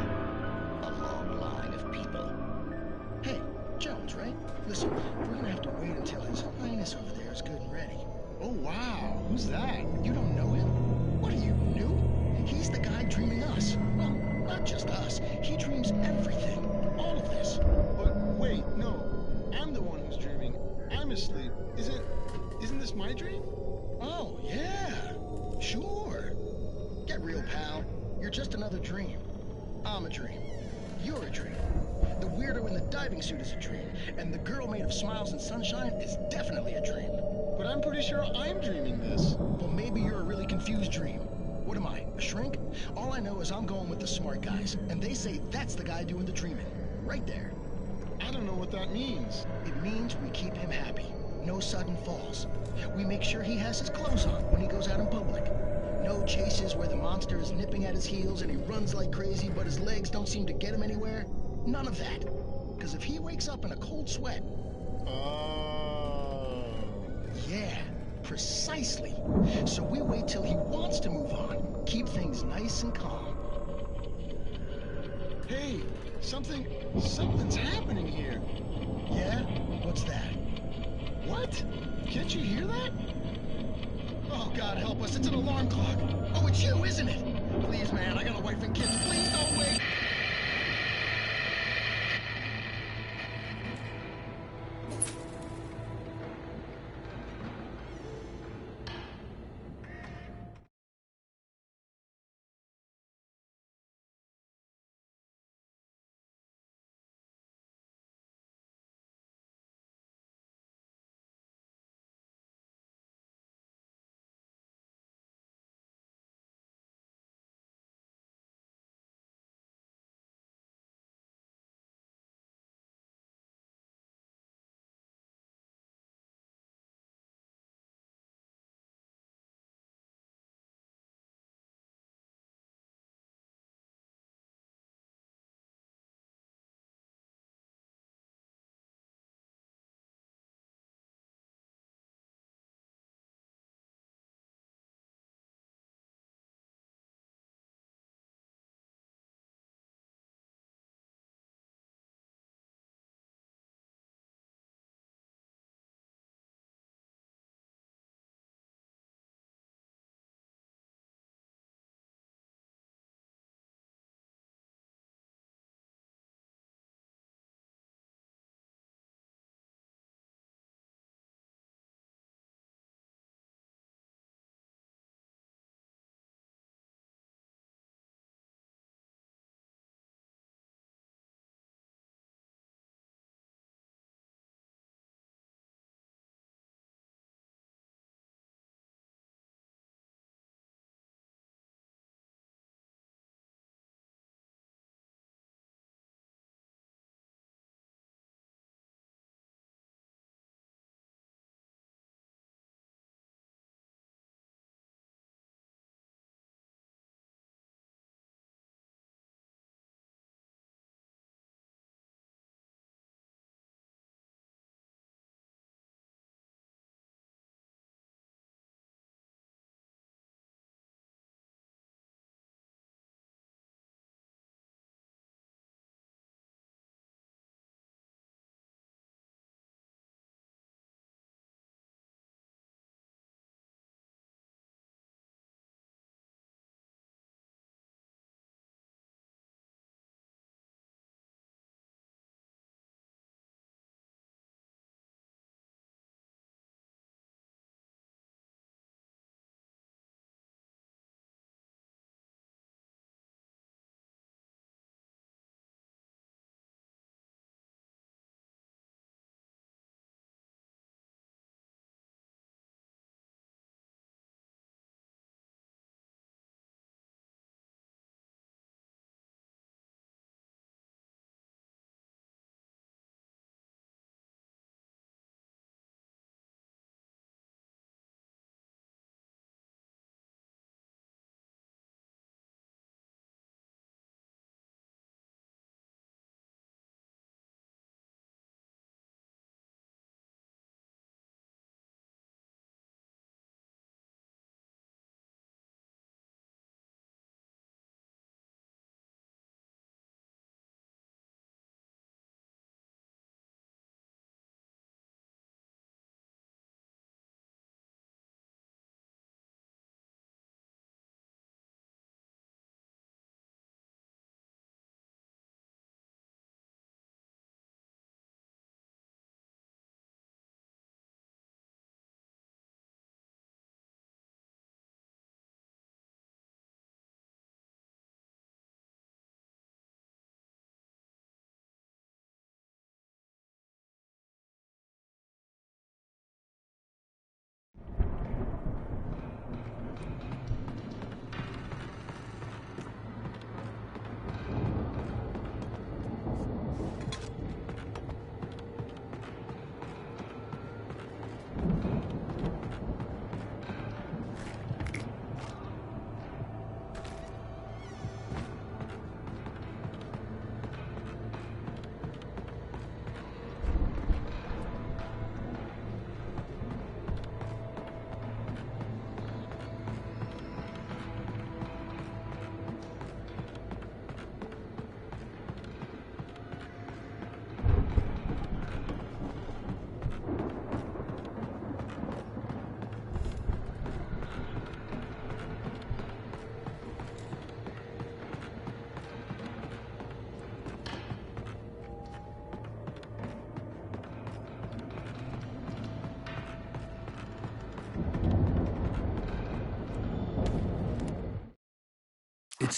A long line of people. Hey, Jones, right? Listen, we're gonna have to wait until His Highness over there is good and ready. Oh, wow. Who's that? You don't know him? What are you, new? He's the guy dreaming us. Well, not just us. He dreams everything. All of this. But wait, no. I'm the one who's dreaming. I'm asleep. Isn't this my dream? Oh, yeah. Sure. Get real, pal. You're just another dream. I'm a dream. You're a dream. The weirdo in the diving suit is a dream. And the girl made of smiles and sunshine is definitely a dream. But I'm pretty sure I'm dreaming this. Well, maybe you're a really confused dream. What am I, a shrink? All I know is I'm going with the smart guys. And they say that's the guy doing the dreaming. Right there. I don't know what that means. It means we keep him happy. No sudden falls. We make sure he has his clothes on when he goes out in public. No chases where the monster is nipping at his heels and he runs like crazy, but his legs don't seem to get him anywhere. None of that. Because if he wakes up in a cold sweat... Oh. Yeah, precisely. So we wait till he wants to move on. Keep things nice and calm. Hey, something's happening here. Yeah? What's that? What? Can't you hear that? Oh, God help us, it's an alarm clock. Oh, it's you, isn't it? Please, man, I got a wife and kids. Please don't wait.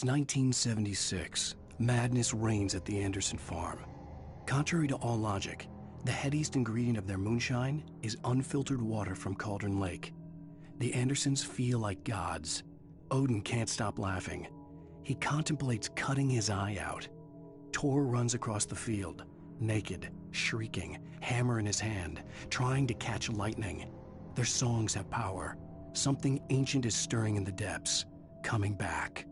It's 1976. Madness reigns at the Anderson farm. Contrary to all logic, the headiest ingredient of their moonshine is unfiltered water from Cauldron Lake. The Andersons feel like gods. Odin can't stop laughing. He contemplates cutting his eye out. Tor runs across the field, naked, shrieking, hammer in his hand, trying to catch lightning. Their songs have power. Something ancient is stirring in the depths, coming back.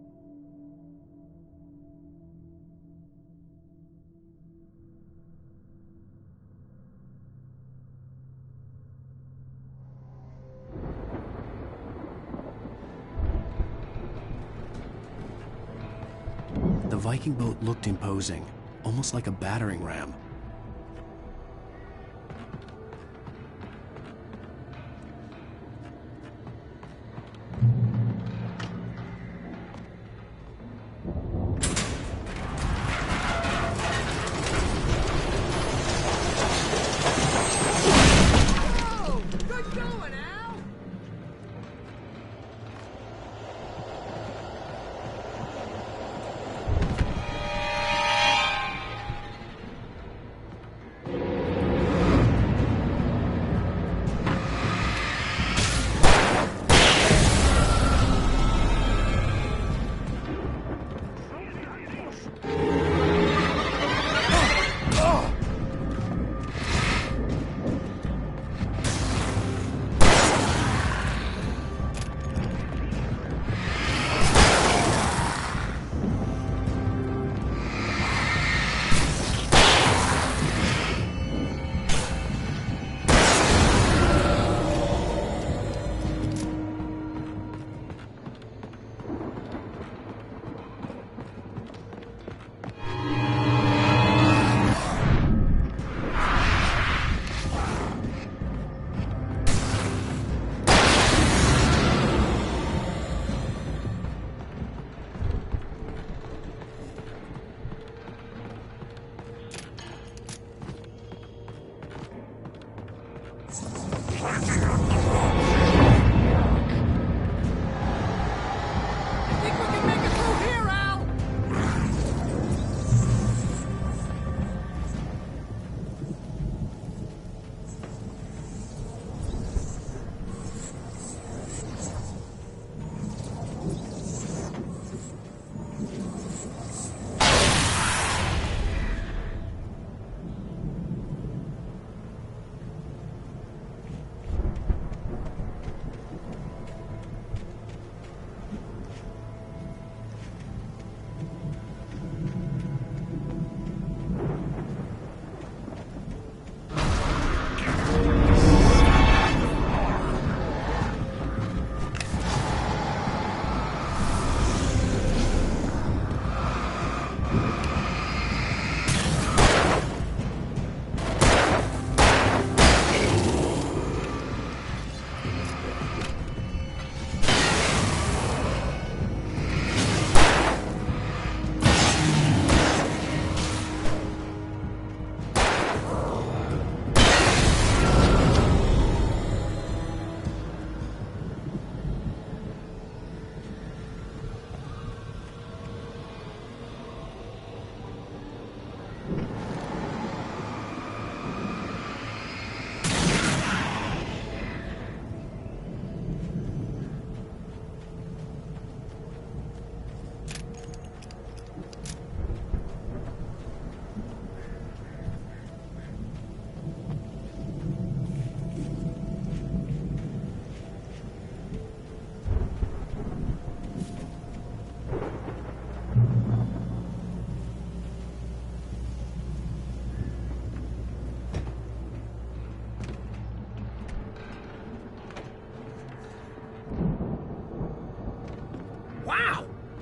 The Viking boat looked imposing, almost like a battering ram.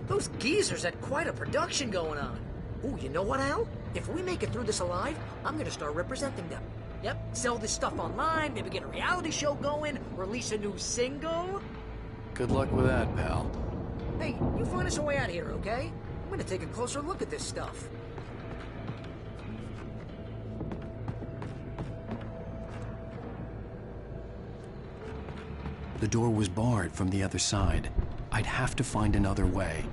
Those geezers had quite a production going on. Ooh, you know what, Al? If we make it through this alive, I'm gonna start representing them. Yep, sell this stuff online, maybe get a reality show going, release a new single. Good luck with that, pal. Hey, you find us a way out of here, okay? I'm gonna take a closer look at this stuff. The door was barred from the other side. I'd have to find another way.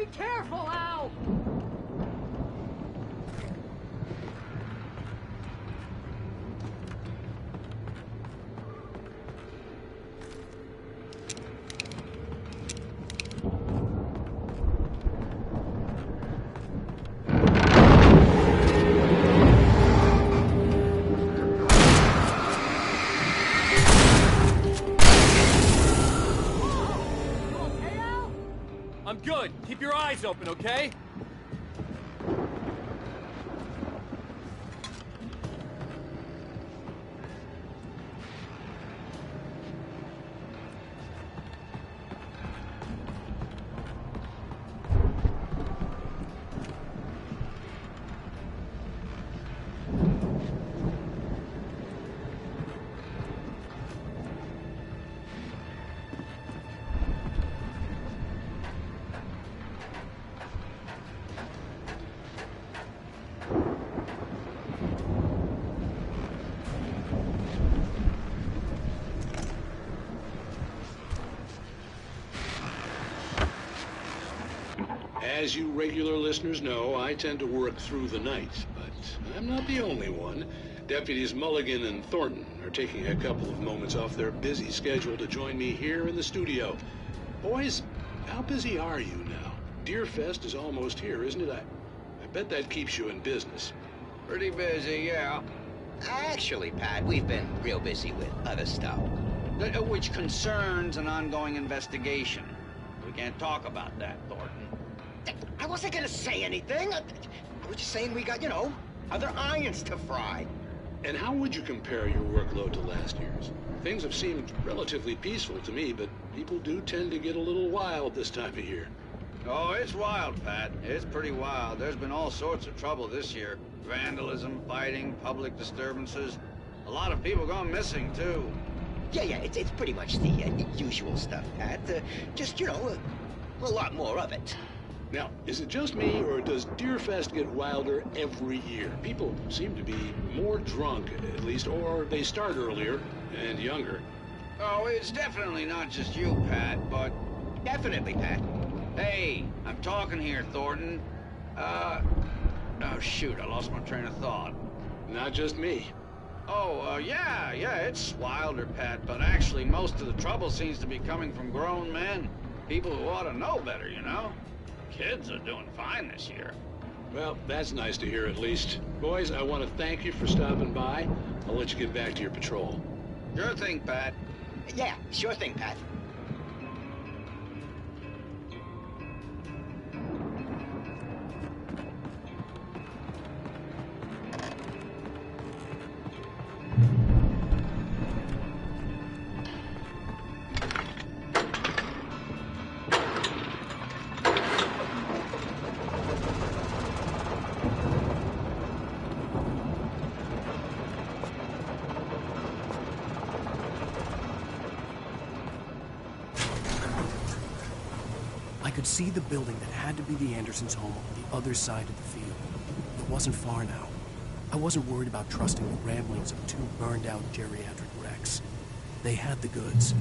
Be careful, Al! I'm good. Keep your eyes open, okay? As you regular listeners know, I tend to work through the night, but I'm not the only one. Deputies Mulligan and Thornton are taking a couple of moments off their busy schedule to join me here in the studio. Boys, how busy are you now? Deerfest is almost here, isn't it? I bet that keeps you in business. Pretty busy, yeah. Actually, Pat, we've been real busy with other stuff, which concerns an ongoing investigation. We can't talk about that, Thornton. I wasn't gonna say anything. I was just saying we got, other irons to fry. And how would you compare your workload to last year's? Things have seemed relatively peaceful to me, but people do tend to get a little wild this time of year. Oh, it's wild, Pat. It's pretty wild. There's been all sorts of trouble this year. Vandalism, fighting, public disturbances. A lot of people gone missing, too. Yeah, it's pretty much the usual stuff, Pat. Just, a lot more of it. Now, is it just me, or does Deerfest get wilder every year? People seem to be more drunk, at least, or they start earlier and younger. Oh, it's definitely not just you, Pat, but... Definitely, Pat. Hey, I'm talking here, Thornton. Oh, shoot, I lost my train of thought. Not just me. Oh, yeah, it's wilder, Pat, but actually most of the trouble seems to be coming from grown men. People who ought to know better, Kids are doing fine this year. Well, that's nice to hear at least. Boys, I want to thank you for stopping by. I'll let you get back to your patrol. Sure thing, Pat. Yeah, sure thing, Pat. I could see the building that had to be the Andersons' home on the other side of the field. It wasn't far now. I wasn't worried about trusting the ramblings of two burned-out geriatric wrecks. They had the goods.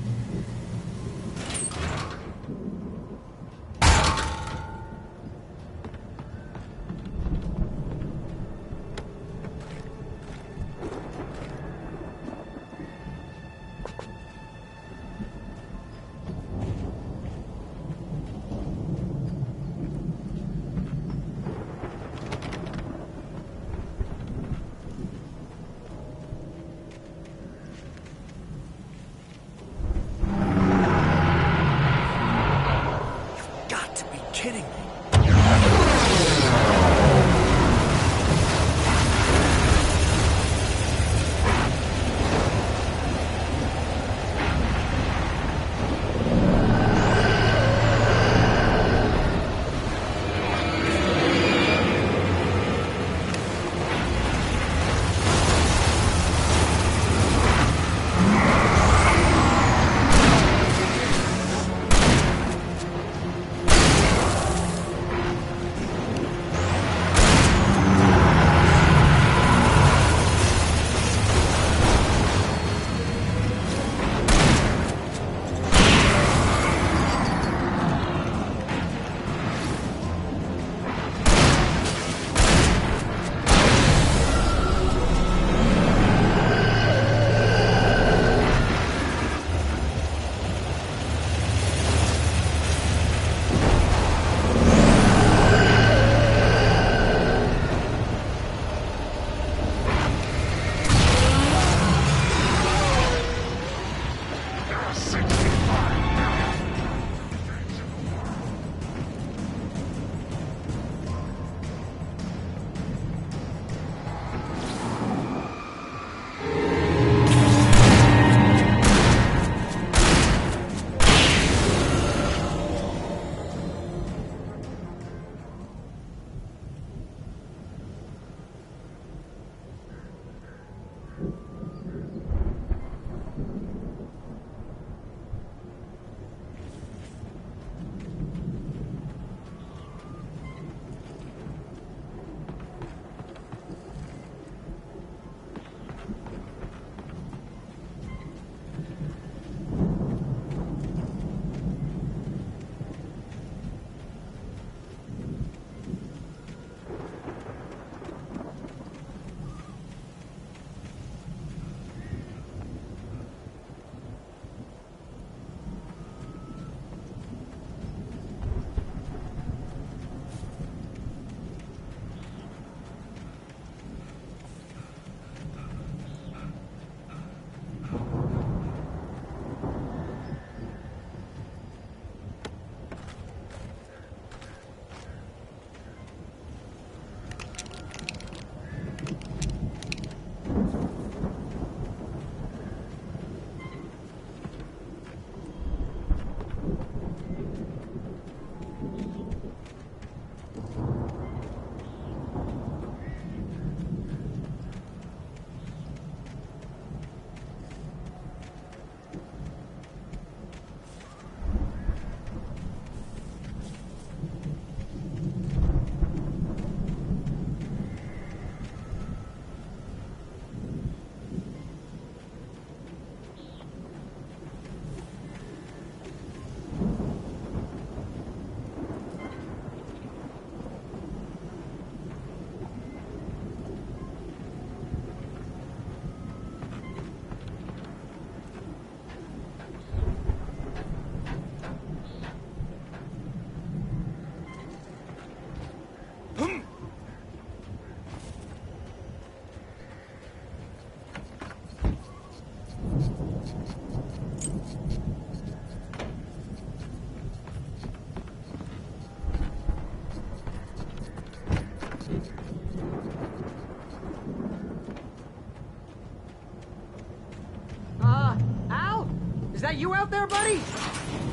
that you out there, buddy?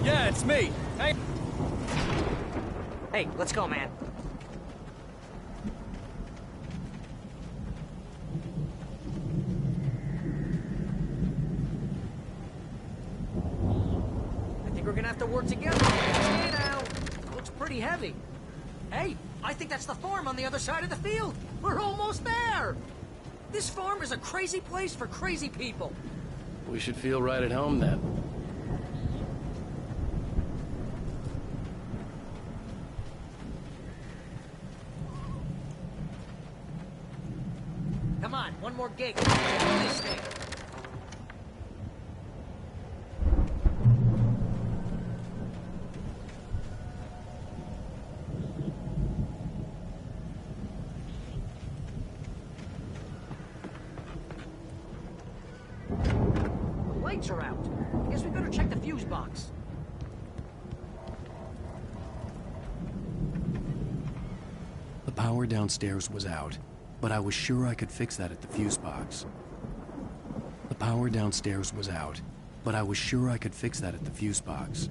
Yeah, it's me. Hey. Hey, let's go, man. I think we're gonna have to work together. Hey, now. Looks pretty heavy. Hey, I think that's the farm on the other side of the field. We're almost there. This farm is a crazy place for crazy people. We should feel right at home then. Come on, one more gig. Let's do this thing. The lights are out. I guess we better check the fuse box. The power downstairs was out, but I was sure I could fix that at the fuse box. The power downstairs was out, but I was sure I could fix that at the fuse box.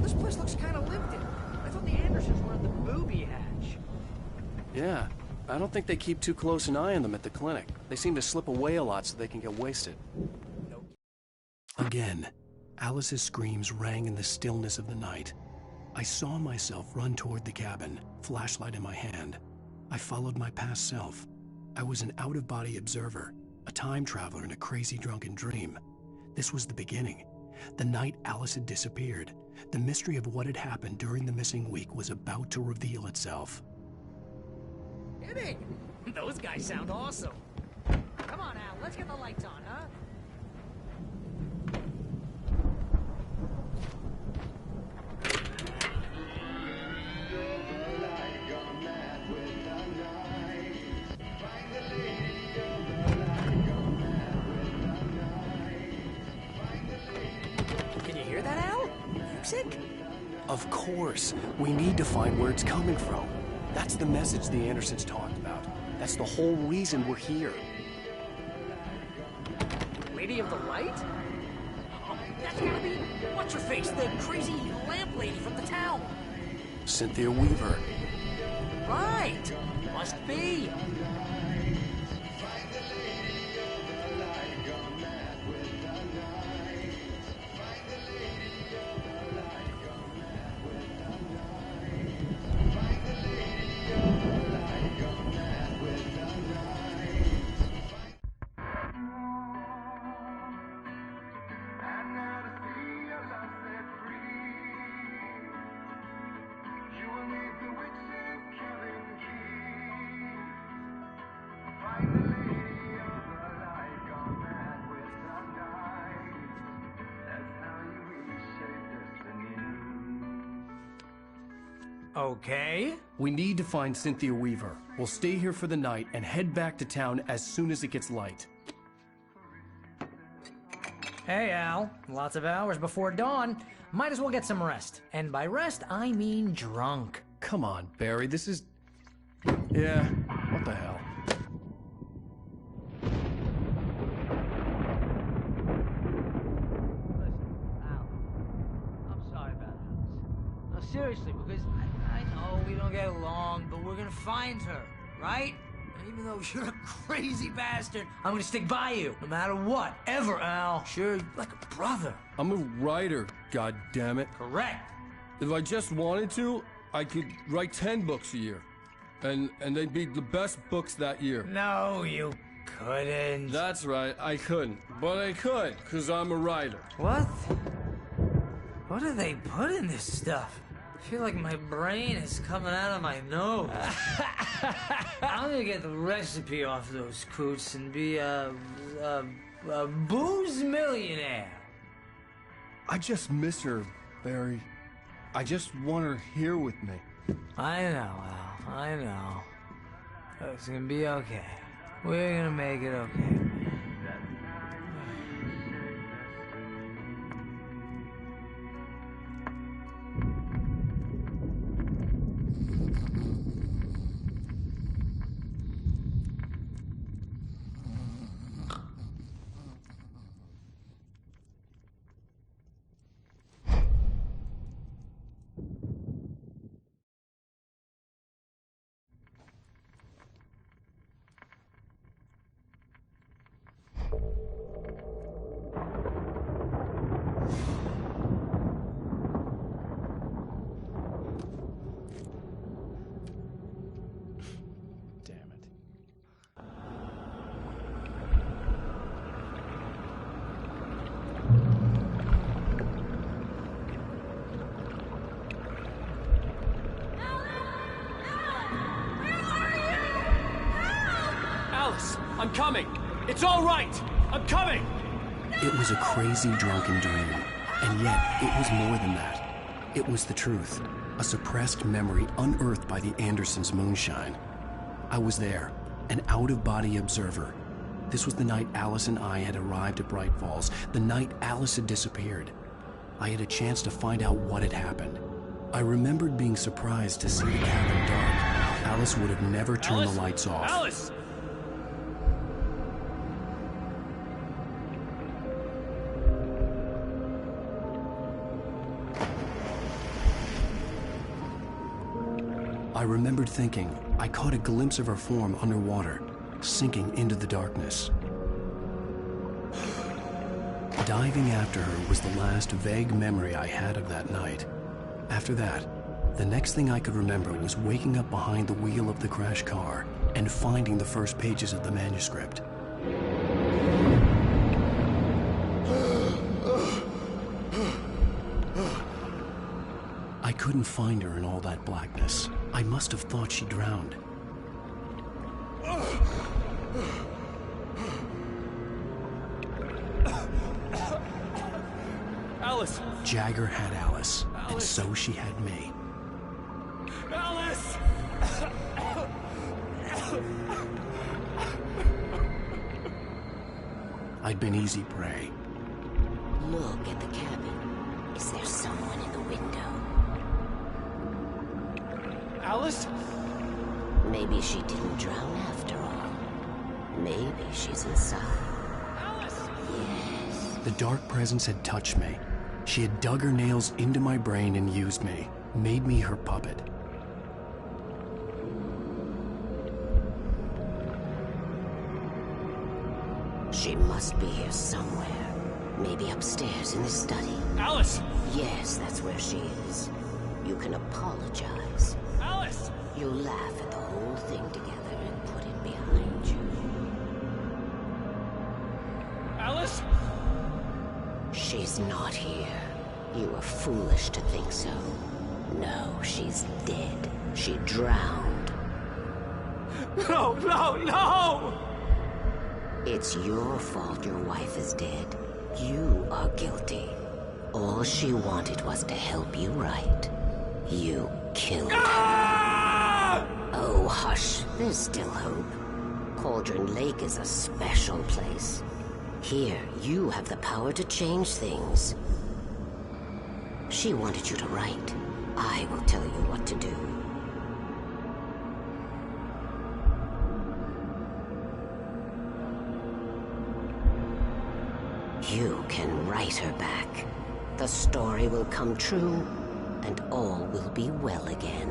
This place looks kind of lifted. I thought the Andersons were at the booby hatch. Yeah, I don't think they keep too close an eye on them at the clinic. They seem to slip away a lot so they can get wasted. Again, Alice's screams rang in the stillness of the night. I saw myself run toward the cabin, flashlight in my hand. I followed my past self. I was an out-of-body observer, a time traveler in a crazy drunken dream. This was the beginning. The night Alice had disappeared. The mystery of what had happened during the missing week was about to reveal itself. Kidding! Those guys sound awesome. Come on, Al, let's get the lights on, huh? Can you hear that, Al? Music? Of course. We need to find where it's coming from. That's the message the Andersons talked about. That's the whole reason we're here. Lady of the Light? Oh, that's gotta be... What's-her-face? The crazy lamp lady from the town. Cynthia Weaver. Right! Must be. Okay. We need to find Cynthia Weaver. We'll stay here for the night and head back to town as soon as it gets light. Hey, Al. Lots of hours before dawn. Might as well get some rest. And by rest, I mean drunk. Come on, Barry, this is... Yeah, what the hell? Seriously, because I know we don't get along, but we're gonna find her, right? And even though you're a crazy bastard, I'm gonna stick by you, no matter what, ever, Al. Sure, you're like a brother. I'm a writer, goddammit. Correct. If I just wanted to, I could write 10 books a year. And they'd be the best books that year. No, you couldn't. That's right, I couldn't. But I could, because I'm a writer. What? What do they put in this stuff? I feel like my brain is coming out of my nose. I'm gonna get the recipe off those coots and be a booze millionaire. I just miss her, Barry. I just want her here with me. I know, Al. I know. It's gonna be okay. We're gonna make it okay. I'm coming! It's all right! I'm coming! It was a crazy, drunken dream, and yet it was more than that. It was the truth, a suppressed memory unearthed by the Andersons' moonshine. I was there, an out-of-body observer. This was the night Alice and I had arrived at Bright Falls, the night Alice had disappeared. I had a chance to find out what had happened. I remembered being surprised to see the cabin dark. Alice would have never turned the lights off. Alice! I remembered thinking I caught a glimpse of her form underwater, sinking into the darkness. Diving after her was the last vague memory I had of that night. After that, the next thing I could remember was waking up behind the wheel of the crashed car and finding the first pages of the manuscript. I couldn't find her in all that blackness. I must have thought she drowned. Alice! Jagger had Alice, and so she had me. Alice! I'd been easy prey. Look at the cabin. Is there someone in the window? Alice? Maybe she didn't drown after all. Maybe she's inside. Alice! Yes. The dark presence had touched me. She had dug her nails into my brain and used me, made me her puppet. She must be here somewhere. Maybe upstairs in the study. Alice! Yes, that's where she is. You can apologize. Alice! You'll laugh at the whole thing together and put it behind you. Alice? She's not here. You were foolish to think so. No, she's dead. She drowned. No, no, no! It's your fault your wife is dead. You are guilty. All she wanted was to help you right. You killed her. Oh, hush. There's still hope. Cauldron Lake is a special place. Here, you have the power to change things. She wanted you to write. I will tell you what to do. You can write her back. The story will come true, and all will be well again.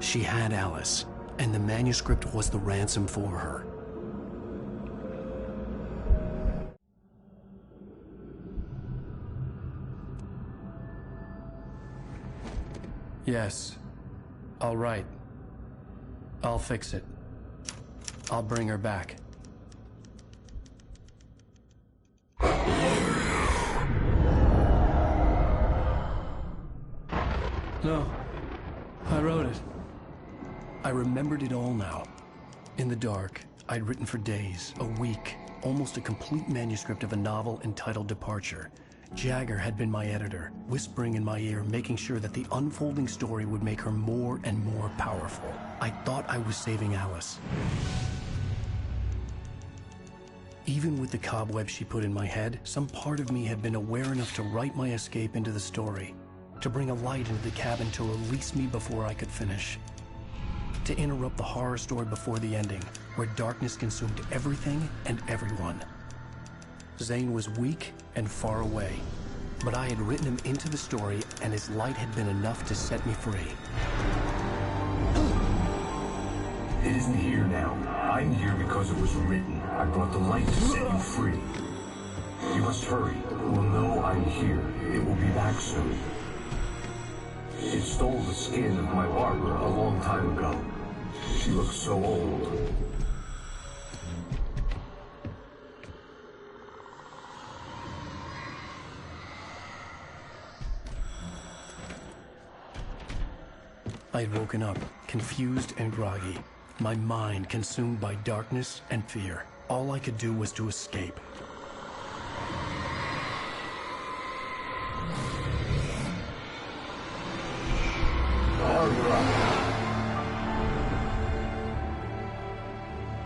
She had Alice, and the manuscript was the ransom for her. Yes. All right. I'll fix it. I'll bring her back. No. I wrote it. I remembered it all now. In the dark, I'd written for days, a week, almost a complete manuscript of a novel entitled Departure. Jagger had been my editor, whispering in my ear, making sure that the unfolding story would make her more and more powerful. I thought I was saving Alice. Even with the cobwebs she put in my head, some part of me had been aware enough to write my escape into the story, to bring a light into the cabin to release me before I could finish, to interrupt the horror story before the ending, where darkness consumed everything and everyone. Zane was weak and far away, but I had written him into the story, and his light had been enough to set me free. It isn't here now. I'm here because it was written. I brought the light to set you free. You must hurry. It will know I'm here. It will be back soon. It stole the skin of my Barbara a long time ago. She looks so old. I had woken up, confused and groggy, my mind consumed by darkness and fear. All I could do was to escape.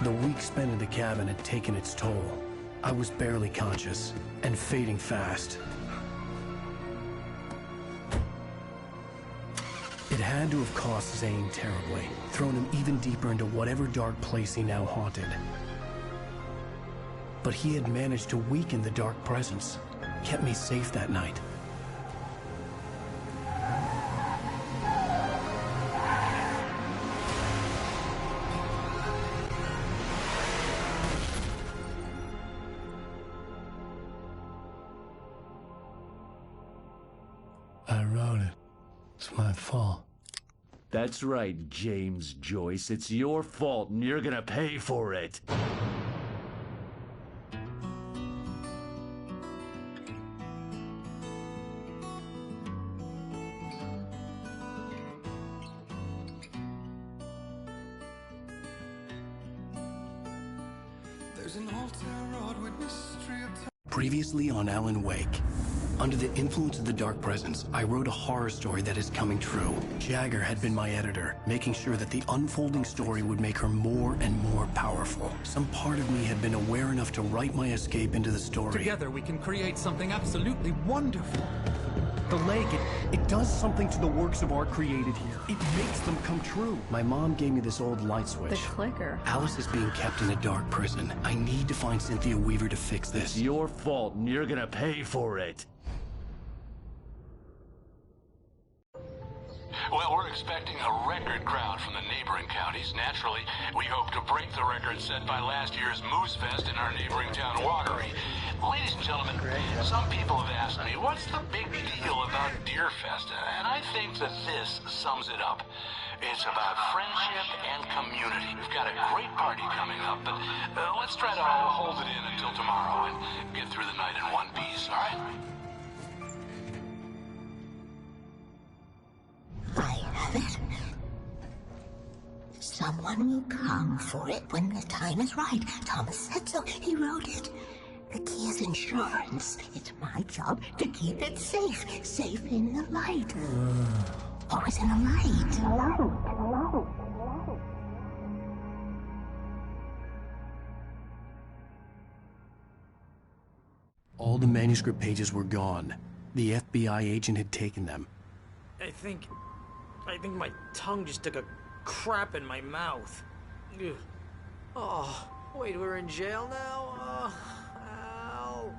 The week spent in the cabin had taken its toll. I was barely conscious, and fading fast. It had to have cost Zane terribly, thrown him even deeper into whatever dark place he now haunted. But he had managed to weaken the dark presence, kept me safe that night. I wrote it. It's my fault. That's right, James Joyce. It's your fault, and you're gonna pay for it. There's an old town road with mystery of time. Previously on Alan Wake. Under the influence of the dark presence, I wrote a horror story that is coming true. Jagger had been my editor, making sure that the unfolding story would make her more and more powerful. Some part of me had been aware enough to write my escape into the story. Together we can create something absolutely wonderful. The lake, it does something to the works of art created here. It makes them come true. My mom gave me this old light switch. The clicker. Alice is being kept in a dark prison. I need to find Cynthia Weaver to fix this. It's your fault, and you're gonna pay for it. Well, we're expecting a record crowd from the neighboring counties. Naturally, we hope to break the record set by last year's Moose Fest in our neighboring town, Watery. Ladies and gentlemen, some people have asked me, what's the big deal about Deer Fest? And I think that this sums it up. It's about friendship and community. We've got a great party coming up, but let's try to hold it in until tomorrow and get through the night in one piece, all right? I have it. Someone will come for it when the time is right. Thomas said so. He wrote it. The key is insurance. It's my job to keep it safe. Safe in the light. Always in the light. Hello. All the manuscript pages were gone. The FBI agent had taken them. I think my tongue just took a crap in my mouth. Ugh. Oh, wait, we're in jail now? Al.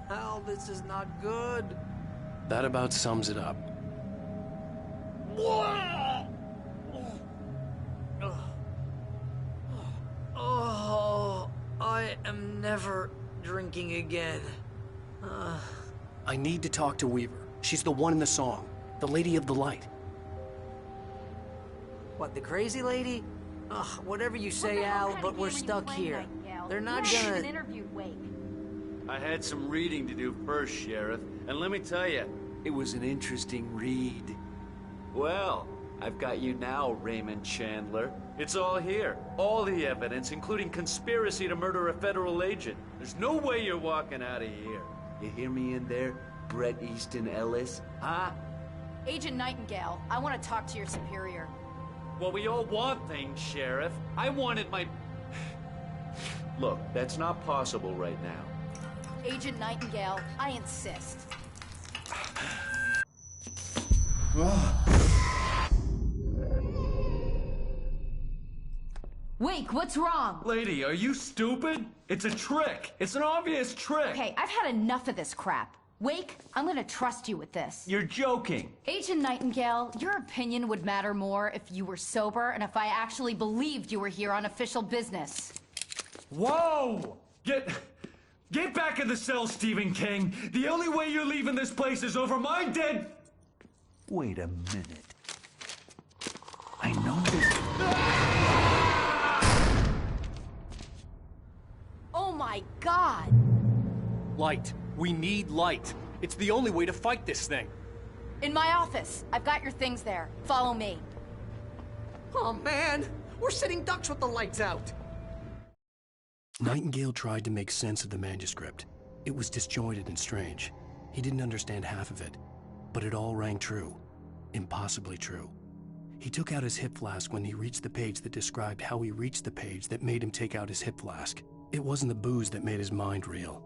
Al, this is not good. That about sums it up. Oh, I am never drinking again. I need to talk to Weaver. She's the one in the song. The Lady of the Light. What, the crazy lady? Ugh, whatever you say, Al, but we're stuck here. They're not gonna... interviewed Wake. I had some reading to do first, Sheriff, and let me tell you, it was an interesting read. Well, I've got you now, Raymond Chandler. It's all here. All the evidence, including conspiracy to murder a federal agent. There's no way you're walking out of here. You hear me in there, Bret Easton Ellis? Huh? Agent Nightingale, I want to talk to your superior. Well, we all want things, Sheriff. I wanted my... Look, that's not possible right now. Agent Nightingale, I insist. Wake, what's wrong? Lady, are you stupid? It's a trick. It's an obvious trick. Okay, I've had enough of this crap. Wake, I'm gonna trust you with this. You're joking. Agent Nightingale, your opinion would matter more if you were sober and if I actually believed you were here on official business. Whoa! Get back in the cell, Stephen King. The only way you're leaving this place is over my dead... Wait a minute. I know this... Oh my God! Light. We need light. It's the only way to fight this thing. In my office. I've got your things there. Follow me. Oh man, we're sitting ducks with the lights out. Nightingale tried to make sense of the manuscript. It was disjointed and strange. He didn't understand half of it, but it all rang true. Impossibly true. He took out his hip flask when he reached the page that described how he reached the page that made him take out his hip flask. It wasn't the booze that made his mind reel.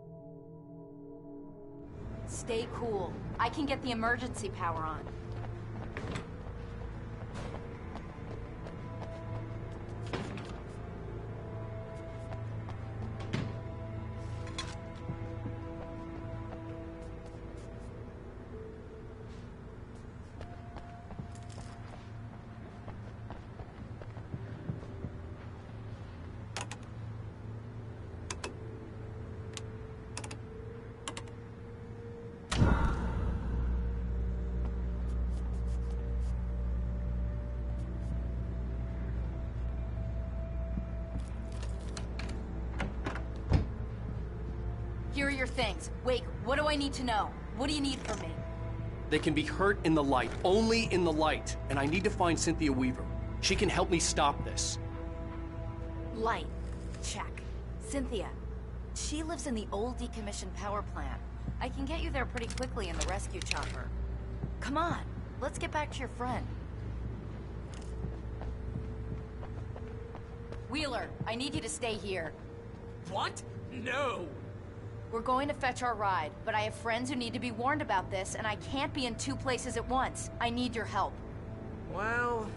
Stay cool. I can get the emergency power on. Here are your things. Wake, what do I need to know? What do you need from me? They can be hurt in the light, only in the light. And I need to find Cynthia Weaver. She can help me stop this. Light. Check. Cynthia. She lives in the old decommissioned power plant. I can get you there pretty quickly in the rescue chopper. Come on, let's get back to your friend. Wheeler, I need you to stay here. What? No! We're going to fetch our ride, but I have friends who need to be warned about this, and I can't be in two places at once. I need your help. Well,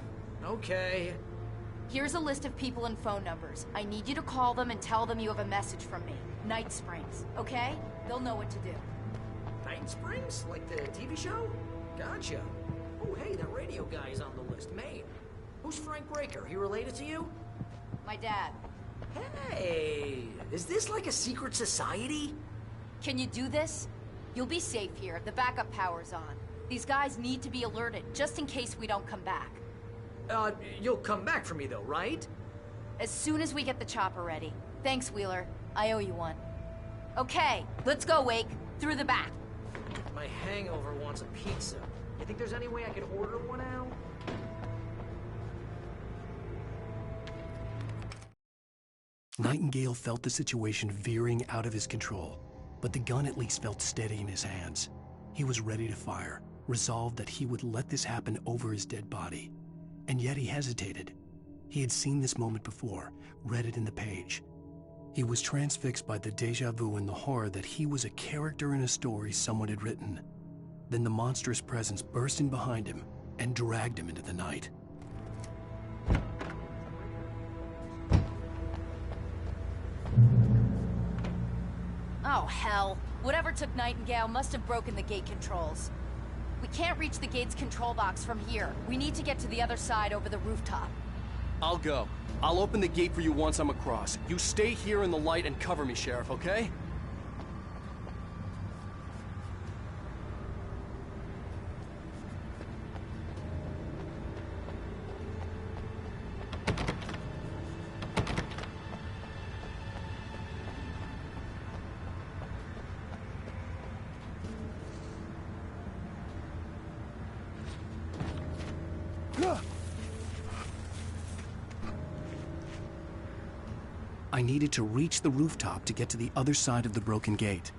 okay. Here's a list of people and phone numbers. I need you to call them and tell them you have a message from me. Night Springs, okay? They'll know what to do. Night Springs? Like the TV show? Gotcha. Oh, hey, that radio guy is on the list. Maine. Who's Frank Raker? He related to you? My dad. Hey, is this like a secret society? Can you do this? You'll be safe here. The backup power's on. These guys need to be alerted, just in case we don't come back. You'll come back for me though, right? As soon as we get the chopper ready. Thanks, Wheeler. I owe you one. Okay, let's go, Wake. Through the back. My hangover wants a pizza. You think there's any way I could order one out? Nightingale felt the situation veering out of his control, but the gun at least felt steady in his hands. He was ready to fire, resolved that he would let this happen over his dead body. And yet he hesitated. He had seen this moment before, read it in the page. He was transfixed by the déjà vu and the horror that he was a character in a story someone had written. Then the monstrous presence burst in behind him and dragged him into the night. Oh, hell. Whatever took Nightingale must have broken the gate controls. We can't reach the gate's control box from here. We need to get to the other side over the rooftop. I'll go. I'll open the gate for you once I'm across. You stay here in the light and cover me, Sheriff, okay? I needed to reach the rooftop to get to the other side of the broken gate.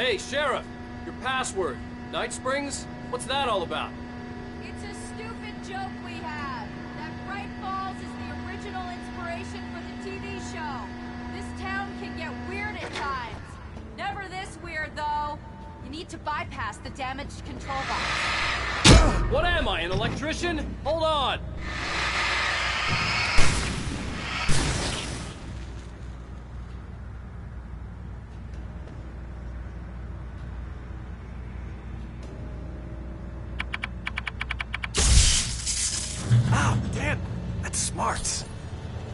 Hey, Sheriff! Your password. Night Springs? What's that all about? It's a stupid joke we have. That Bright Falls is the original inspiration for the TV show. This town can get weird at times. Never this weird, though. You need to bypass the damaged control box. What am I, an electrician? Hold on! Smarts.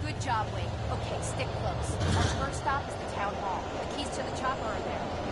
Good job, Wake. Okay, stick close. Our first stop is the town hall. The keys to the chopper are there.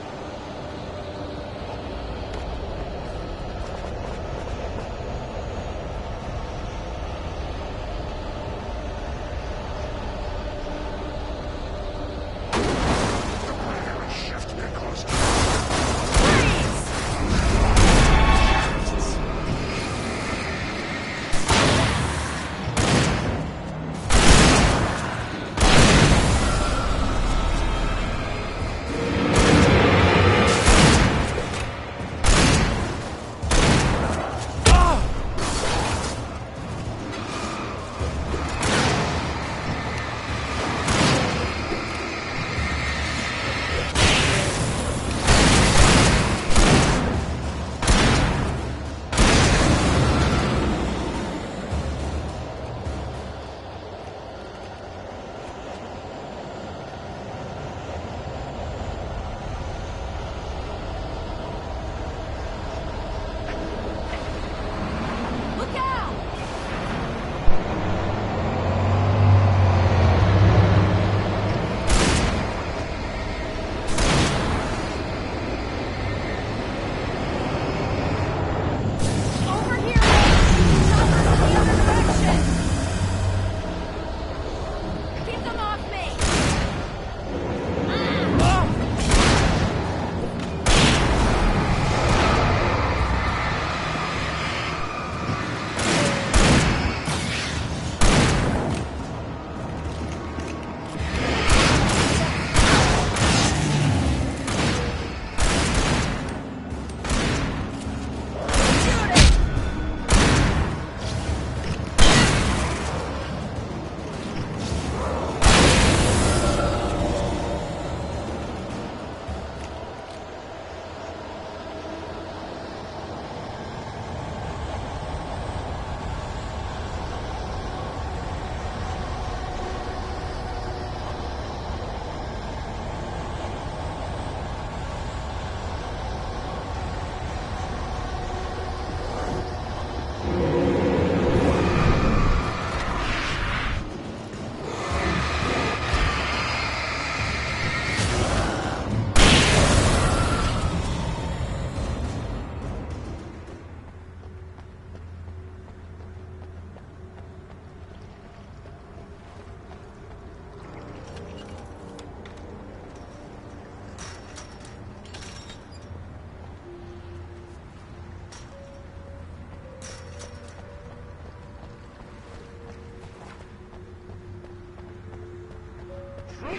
And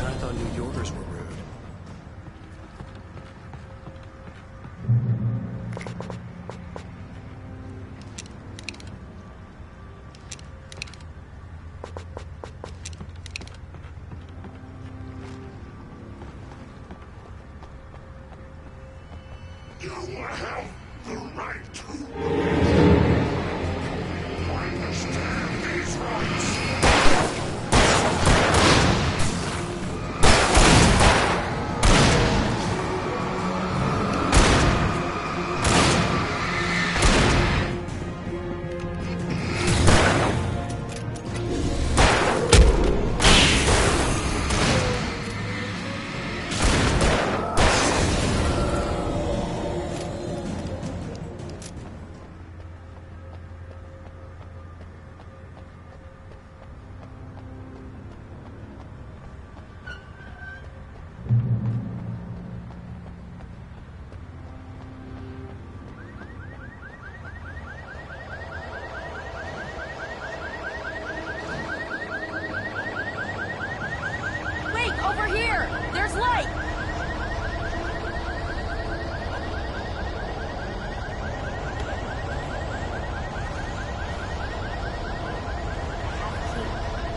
I thought New Yorkers were rude. You have the right to. I understand these rights. Wait, over here! There's light!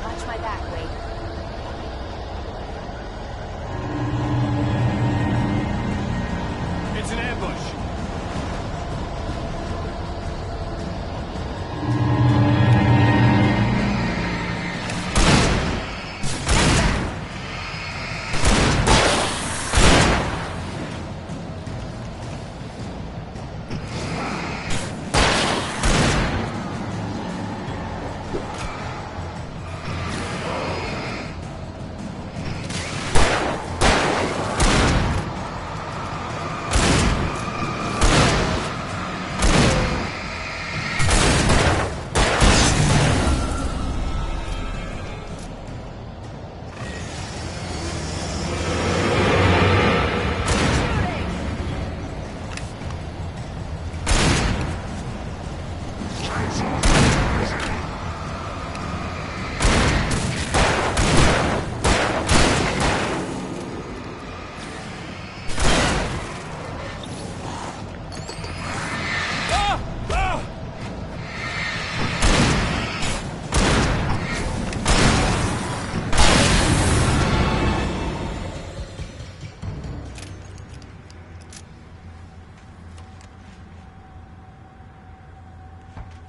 Watch my back, Wade. It's an ambush.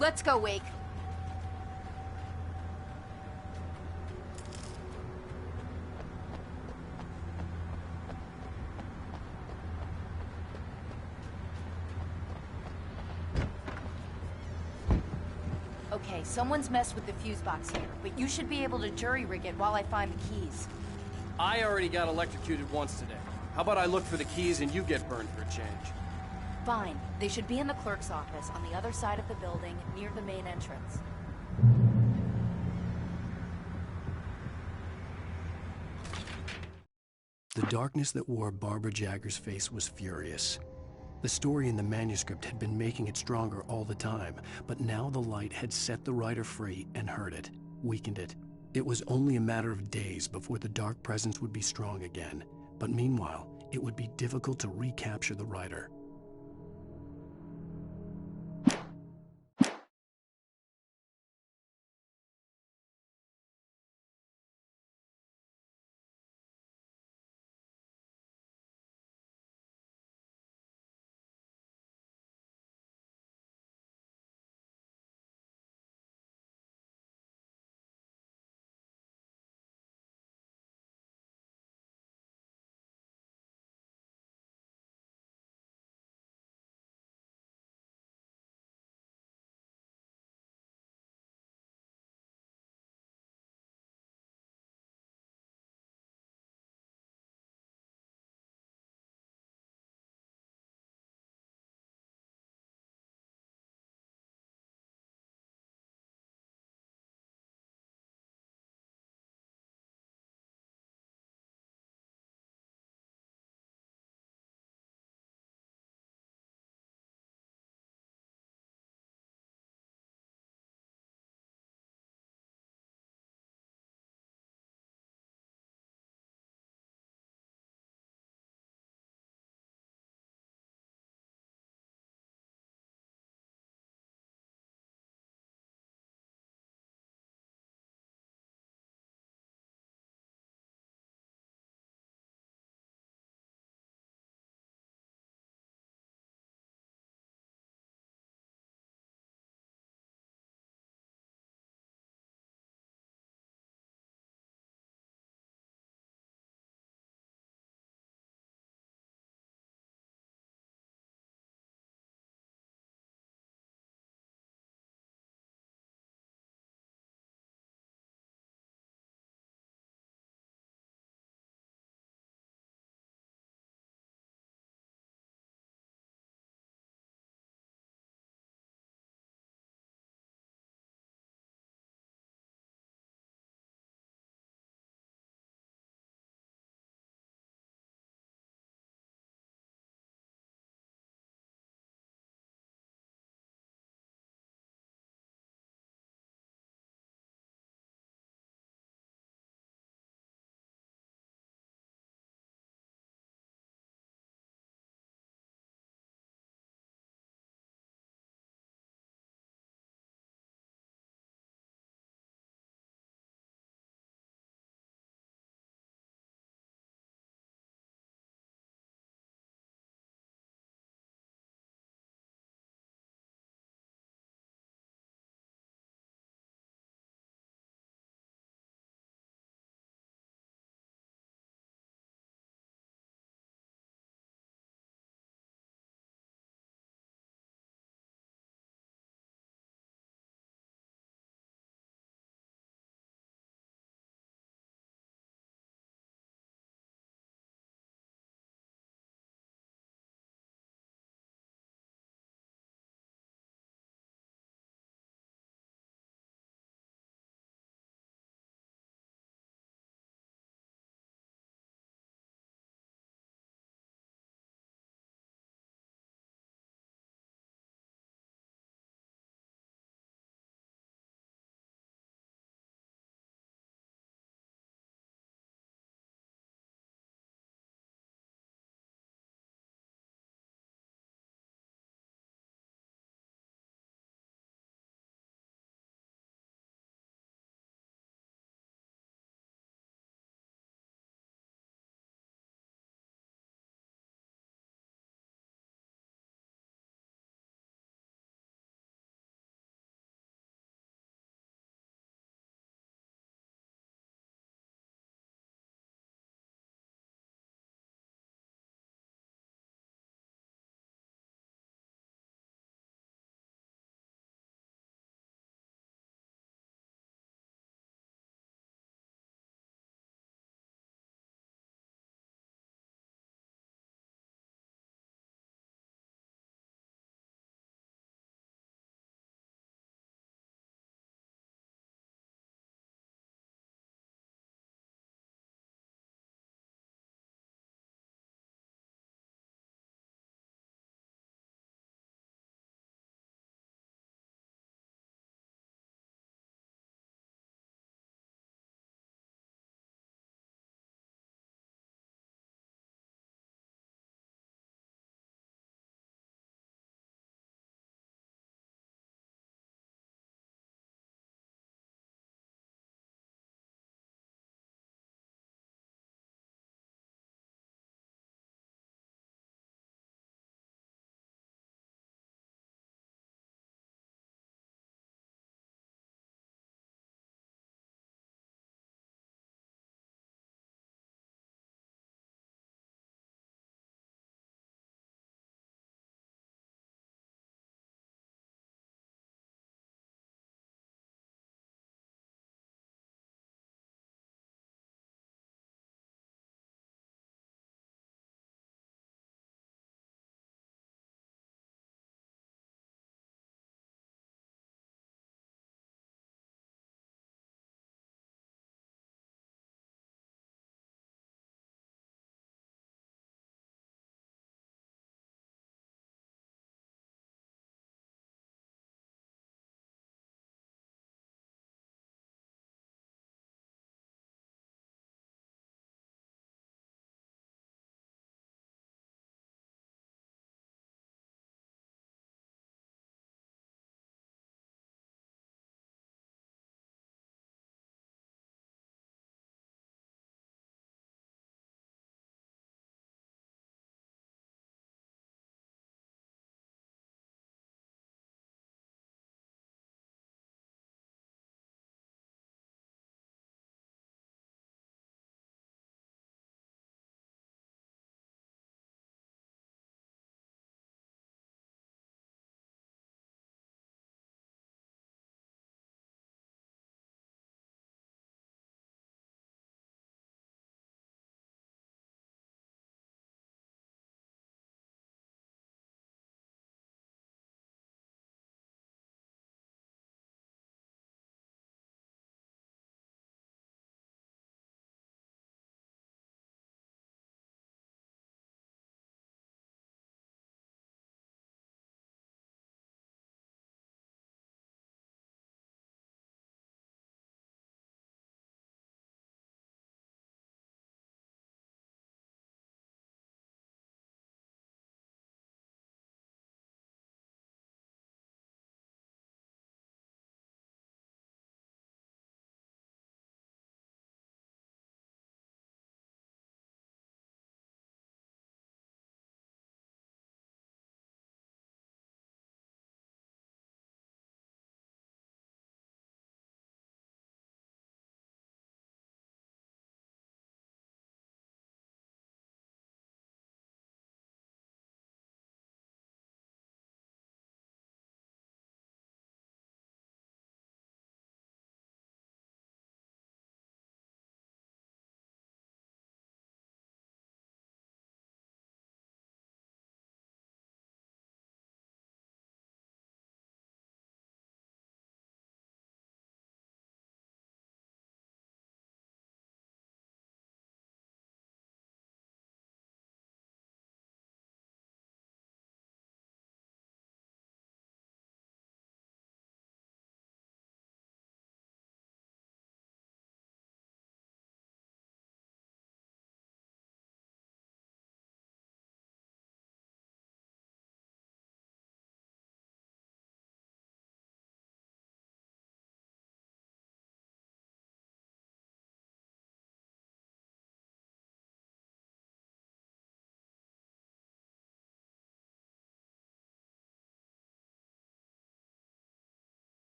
Let's go, Wake. Okay, someone's messed with the fuse box here, but you should be able to jury-rig it while I find the keys. I already got electrocuted once today. How about I look for the keys and you get burned for a change? Fine. They should be in the clerk's office on the other side of the building, near the main entrance. The darkness that wore Barbara Jagger's face was furious. The story in the manuscript had been making it stronger all the time, but now the light had set the writer free and hurt it, weakened it. It was only a matter of days before the dark presence would be strong again, but meanwhile, it would be difficult to recapture the writer.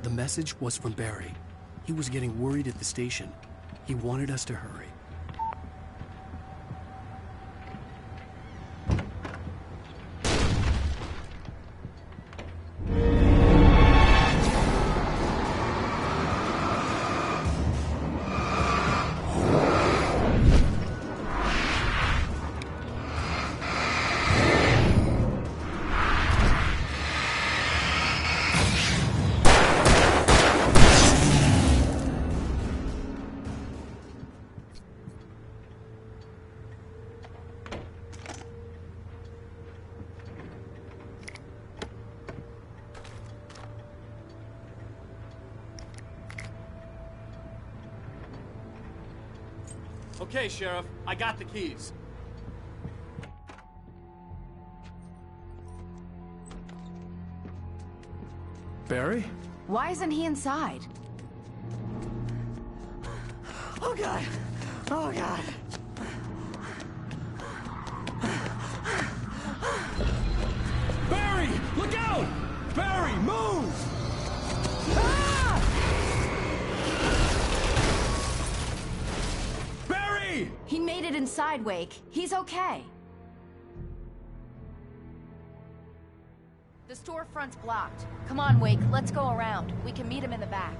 The message was from Barry. He was getting worried at the station. He wanted us to hurry. Okay, Sheriff, I got the keys. Barry? Why isn't he inside? Oh, God. Oh, God. Barry! Look out! Barry, move! Barry! He made it inside, Wake. He's okay. The storefront's blocked. Come on, Wake, let's go around. We can meet him in the back.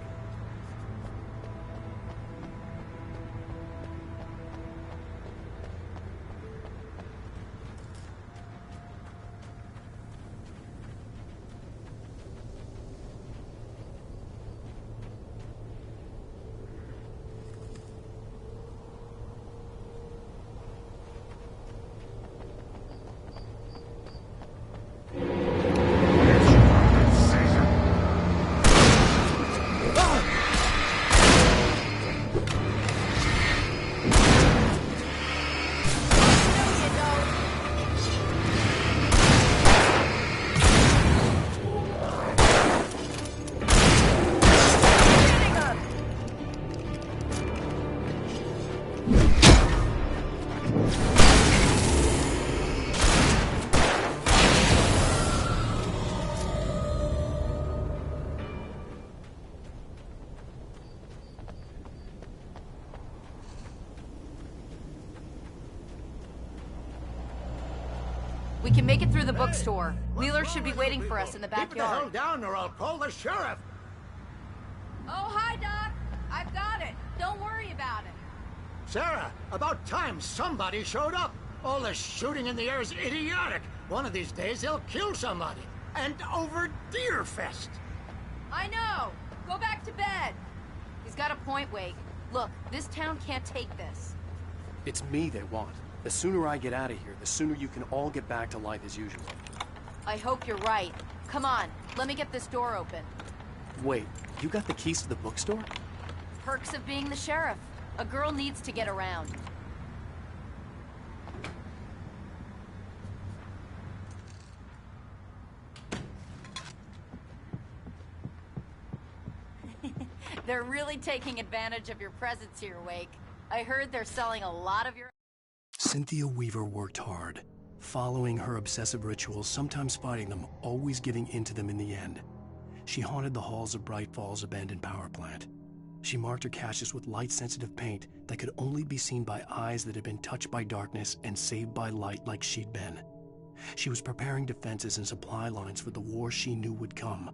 We can make it through the bookstore. Wheeler should be waiting for us in the Keep the hell backyard. down or I'll call the sheriff. Oh, hi, Doc. I've got it. Don't worry about it. Sarah, about time somebody showed up. All this shooting in the air is idiotic. One of these days they'll kill somebody. And over Deerfest. I know. Go back to bed. He's got a point, Wake. Look, this town can't take this. It's me they want. The sooner I get out of here, the sooner you can all get back to life as usual. I hope you're right. Come on, let me get this door open. Wait, you got the keys to the bookstore? Perks of being the sheriff. A girl needs to get around. They're really taking advantage of your presence here, Wake. I heard they're selling a lot of your... Cynthia Weaver worked hard, following her obsessive rituals, sometimes fighting them, always giving in to them in the end. She haunted the halls of Bright Falls' abandoned power plant. She marked her caches with light-sensitive paint that could only be seen by eyes that had been touched by darkness and saved by light like she'd been. She was preparing defenses and supply lines for the war she knew would come.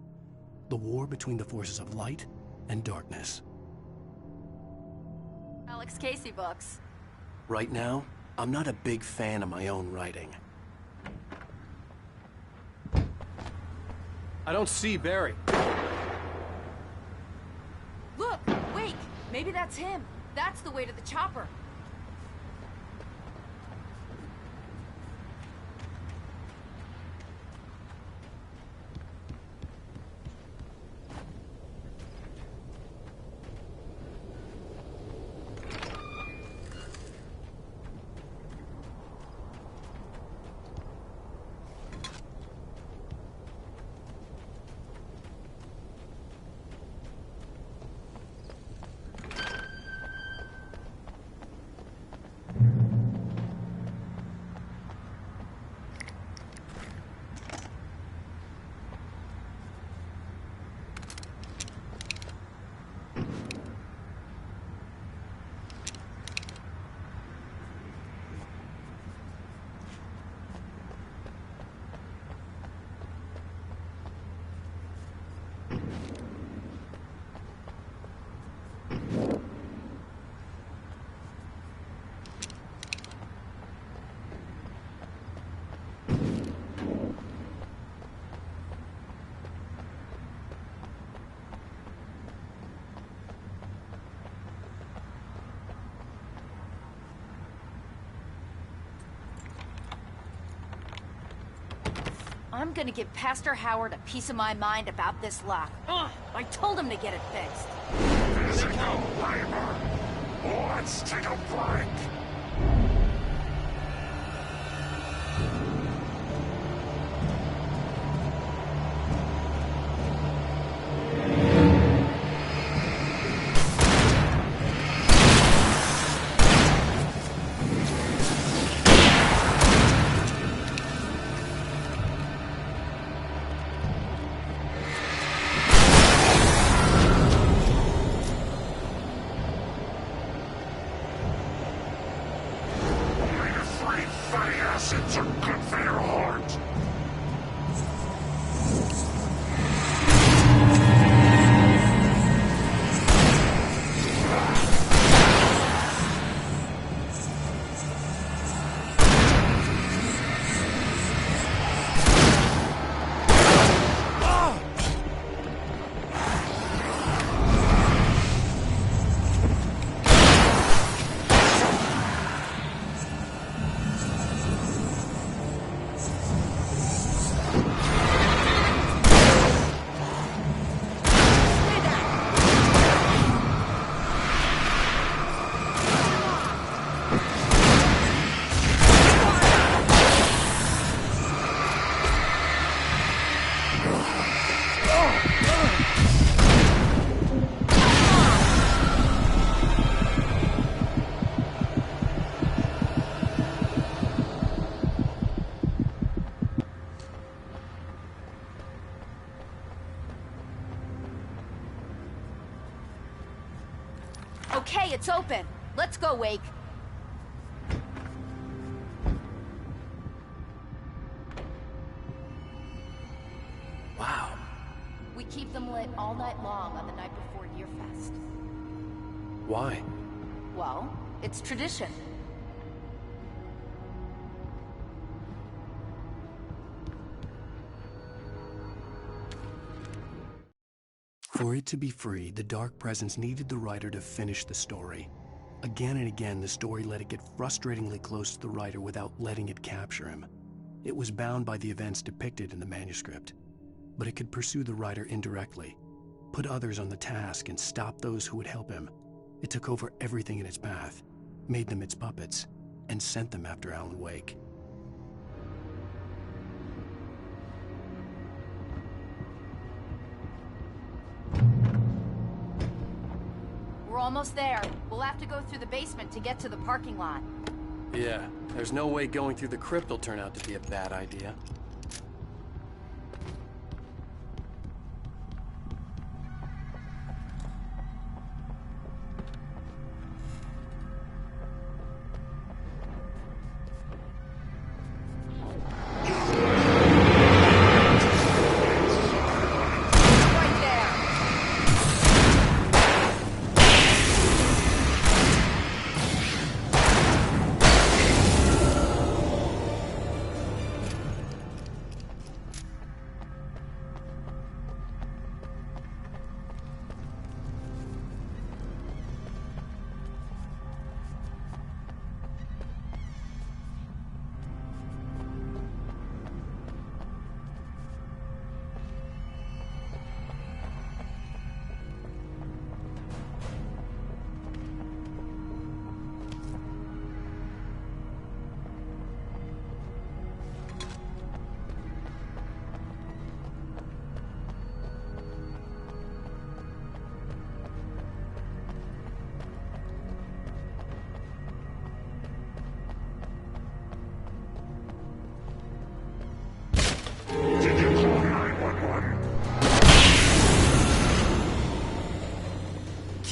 The war between the forces of light and darkness. Alex Casey books. Right now, I'm not a big fan of my own writing. I don't see Barry. Look, Wake! Maybe that's him. That's the way to the chopper. I'm gonna give Pastor Howard a piece of my mind about this lock. Ugh, I told him to get it fixed. Physical labor. Let's take a break. Acids are good for your heart. Okay, it's open. Let's go, Wake. Wow. We keep them lit all night long on the night before Yearfest. Why? Well, it's tradition. For it to be free, the Dark Presence needed the writer to finish the story. Again and again, the story let it get frustratingly close to the writer without letting it capture him. It was bound by the events depicted in the manuscript, but it could pursue the writer indirectly, put others on the task, and stop those who would help him. It took over everything in its path, made them its puppets, and sent them after Alan Wake. We're almost there. We'll have to go through the basement to get to the parking lot. Yeah, there's no way going through the crypt will turn out to be a bad idea.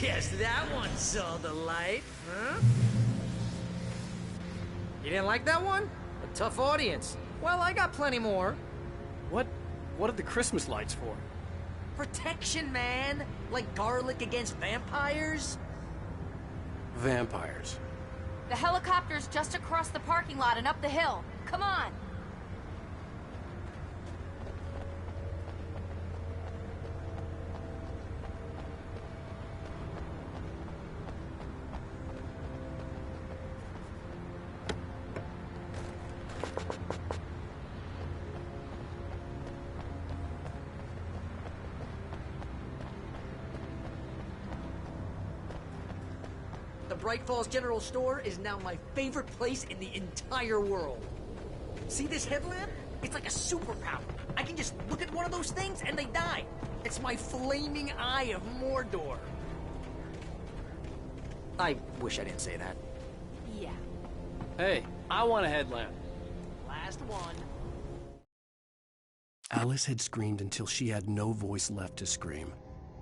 Guess that one saw the light, huh? You didn't like that one? A tough audience. Well, I got plenty more. What are the Christmas lights for? Protection, man. Like garlic against vampires. Vampires. The helicopter's just across the parking lot and up the hill. Come on! The Bright Falls General Store is now my favorite place in the entire world. See this headlamp? It's like a superpower. I can just look at one of those things and they die. It's my flaming eye of Mordor. I wish I didn't say that. Yeah. Hey, I want a headlamp. Last one. Alice had screamed until she had no voice left to scream.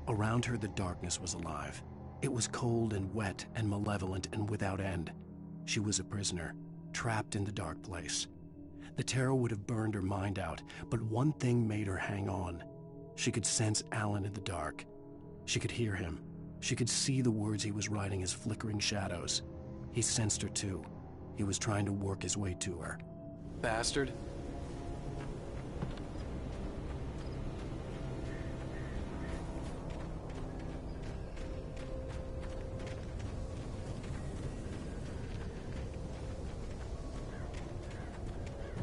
Around her, the darkness was alive. It was cold and wet and malevolent and without end. She was a prisoner, trapped in the dark place. The terror would have burned her mind out, but one thing made her hang on. She could sense Alan in the dark. She could hear him. She could see the words he was writing as flickering shadows. He sensed her too. He was trying to work his way to her. Bastard.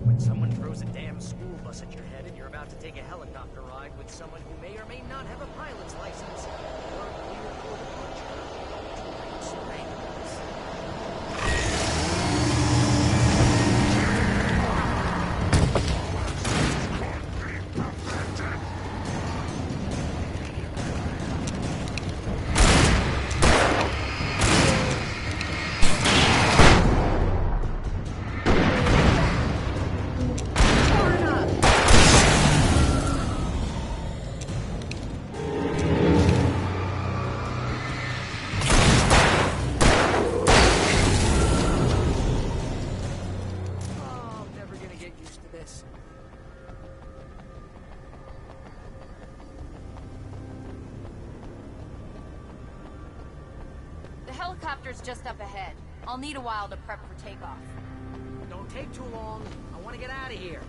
When someone throws a damn school bus at your head and you're about to take a helicopter ride with someone who may or may not have a pilot's license, or clear for departure. Strange. The helicopter's just up ahead. I'll need a while to prep for takeoff. Don't take too long. I want to get out of here.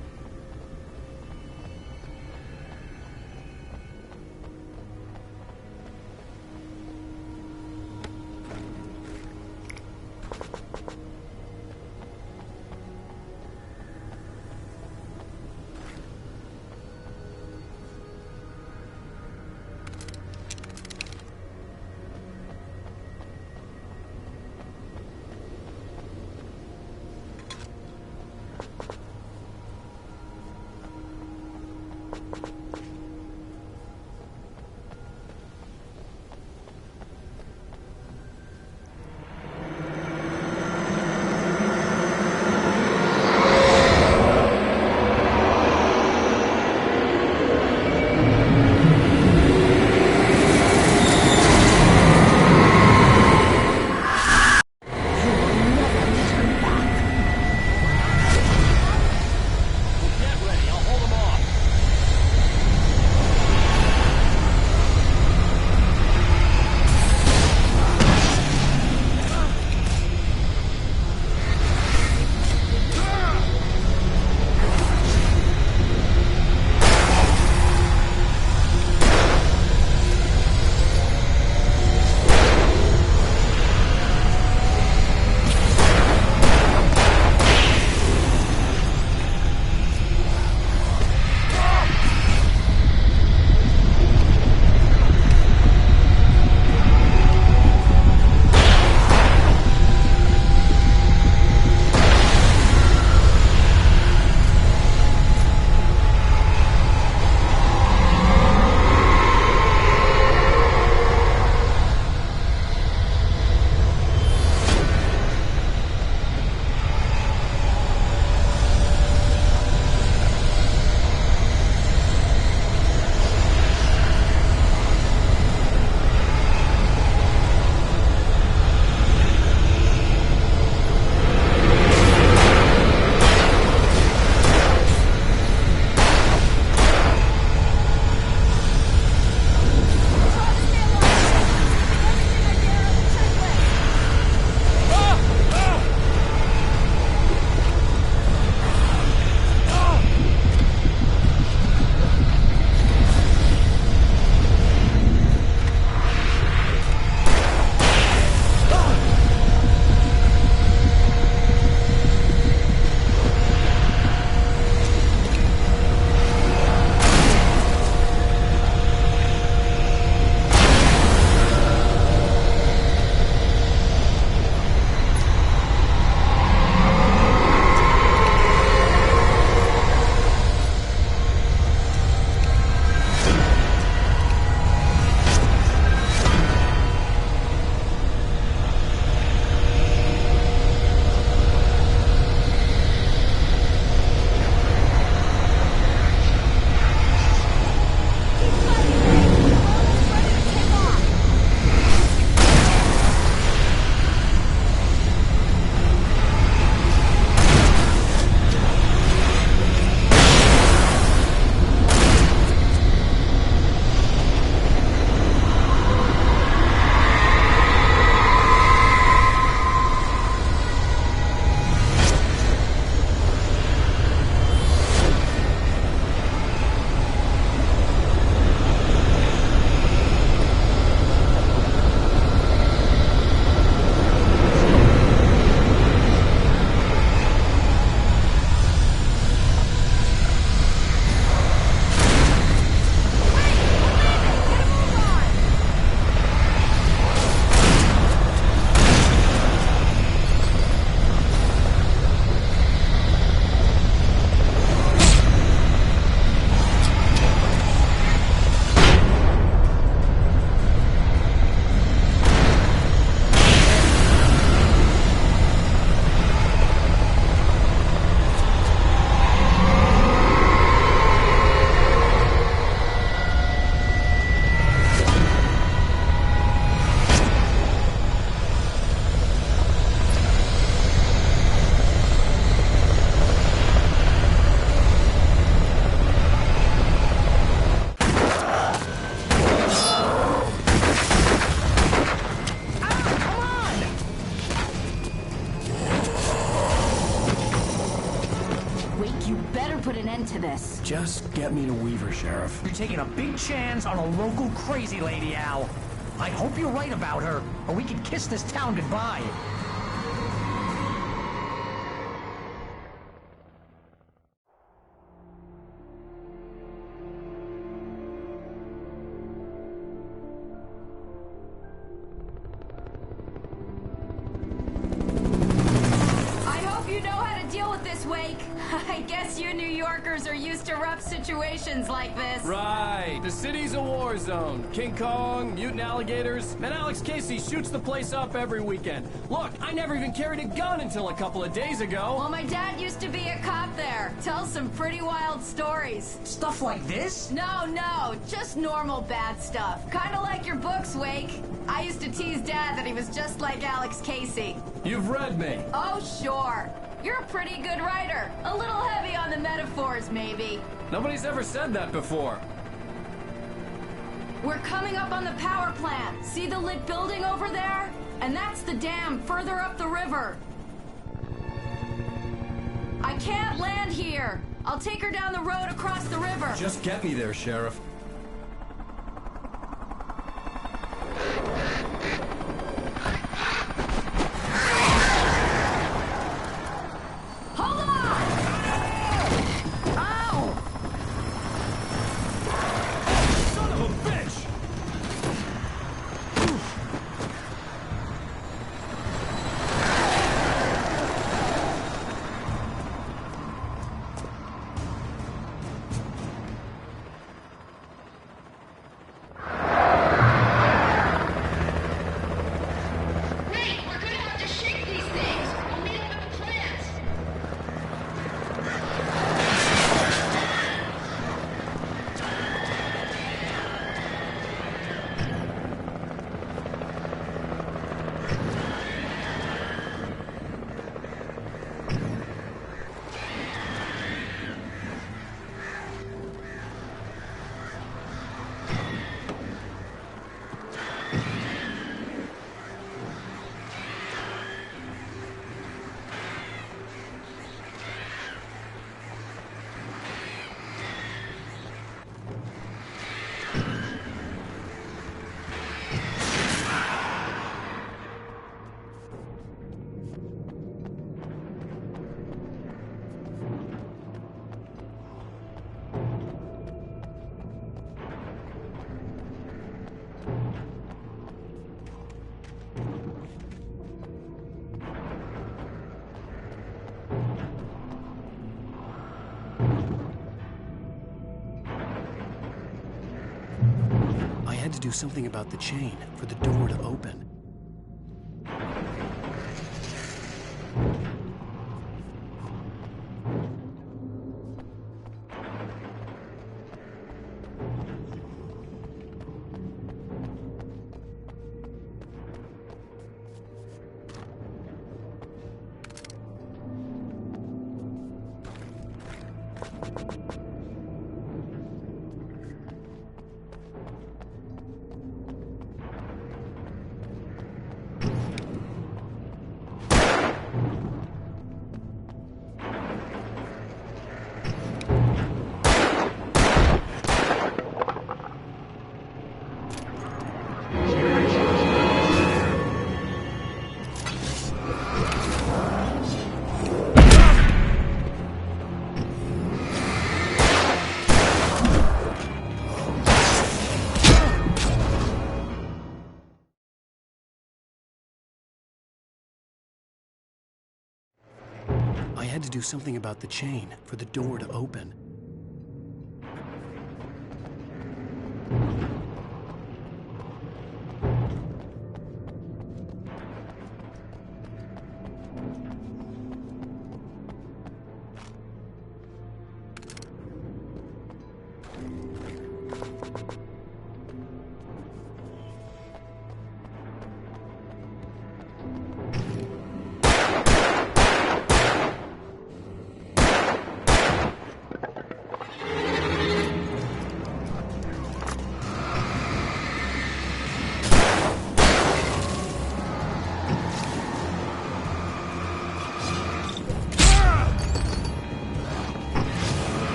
end to this. Just get me to Weaver, Sheriff. You're taking a big chance on a local crazy lady, Al. I hope you're right about her, or we can kiss this town goodbye. Wake. I guess you New Yorkers are used to rough situations like this. Right. The city's a war zone. King Kong, mutant alligators, and Alex Casey shoots the place up every weekend. Look, I never even carried a gun until a couple of days ago. Well, my dad used to be a cop there. Tells some pretty wild stories. Stuff like this? No, just normal bad stuff. Kinda like your books, Wake. I used to tease Dad that he was just like Alex Casey. You've read me. Oh, sure. You're a pretty good writer. A little heavy on the metaphors, maybe. Nobody's ever said that before. We're coming up on the power plant. See the lit building over there? And that's the dam further up the river. I can't land here. I'll take her down the road across the river. Just get me there, Sheriff. I had to do something about the chain for the door to open. I had to do something about the chain for the door to open.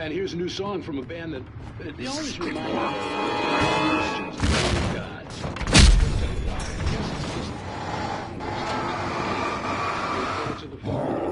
and here's a new song from a band that they always remind me of gods. To the far.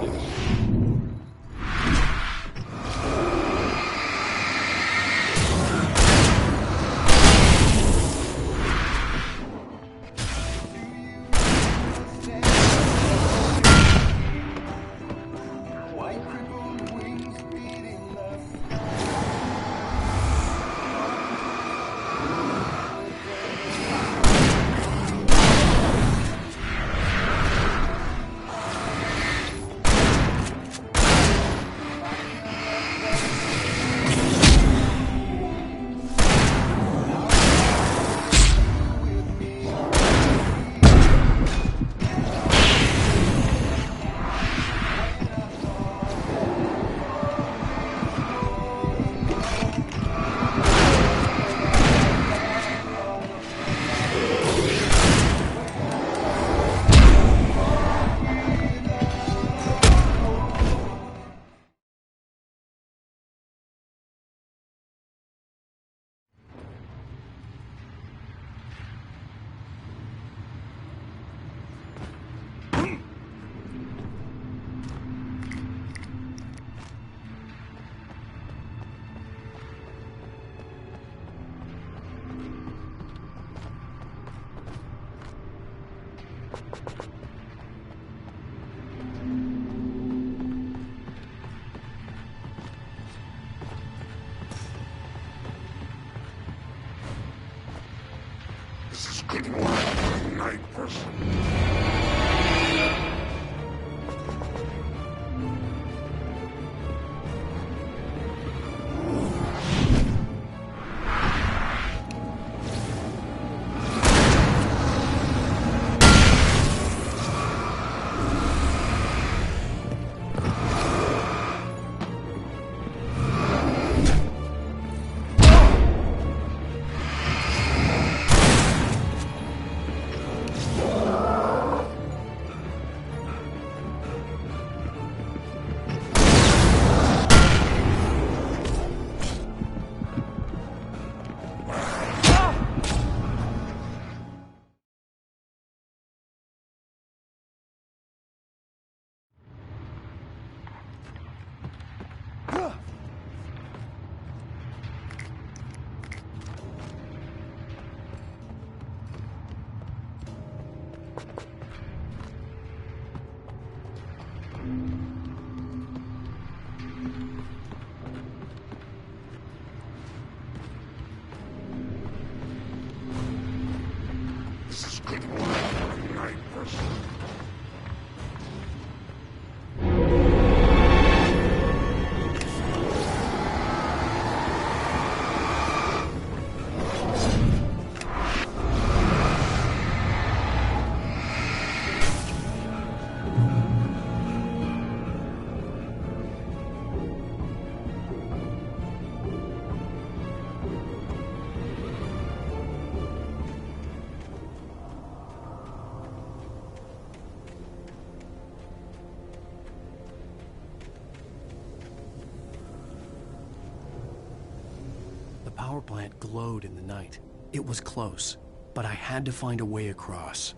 The power plant glowed in the night. It was close, but I had to find a way across.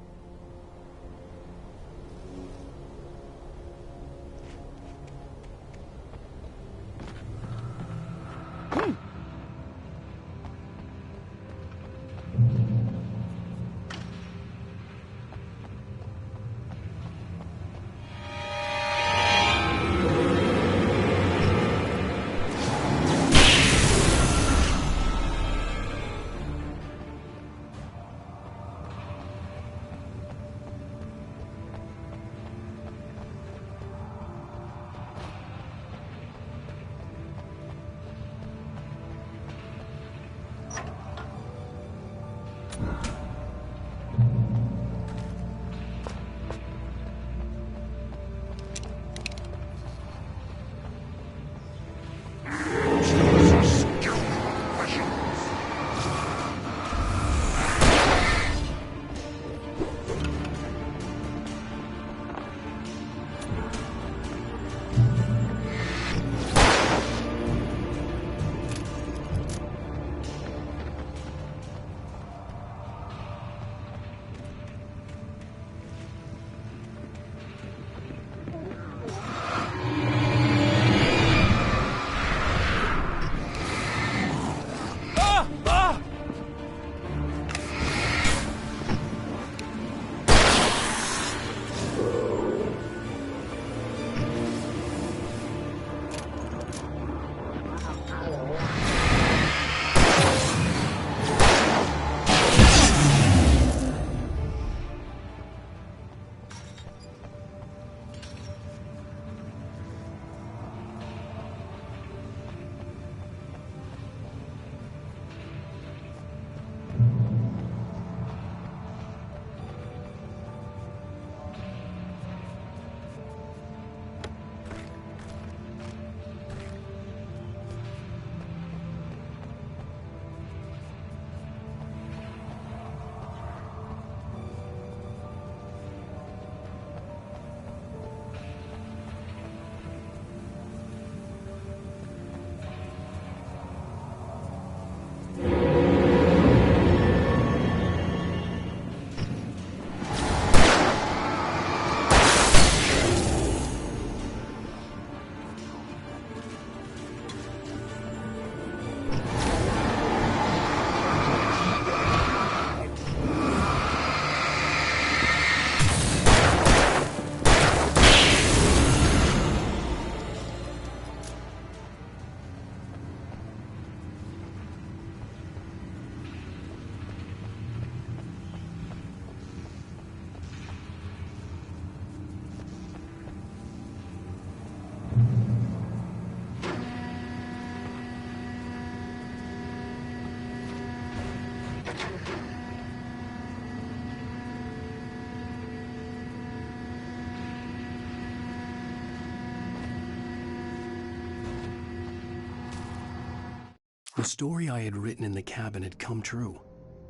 The story I had written in the cabin had come true.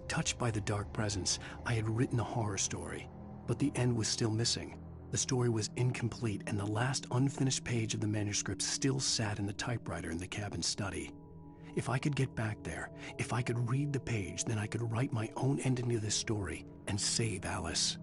Touched by the dark presence, I had written a horror story, but the end was still missing. The story was incomplete, and the last unfinished page of the manuscript still sat in the typewriter in the cabin study. If I could get back there, if I could read the page, then I could write my own ending to this story and save Alice.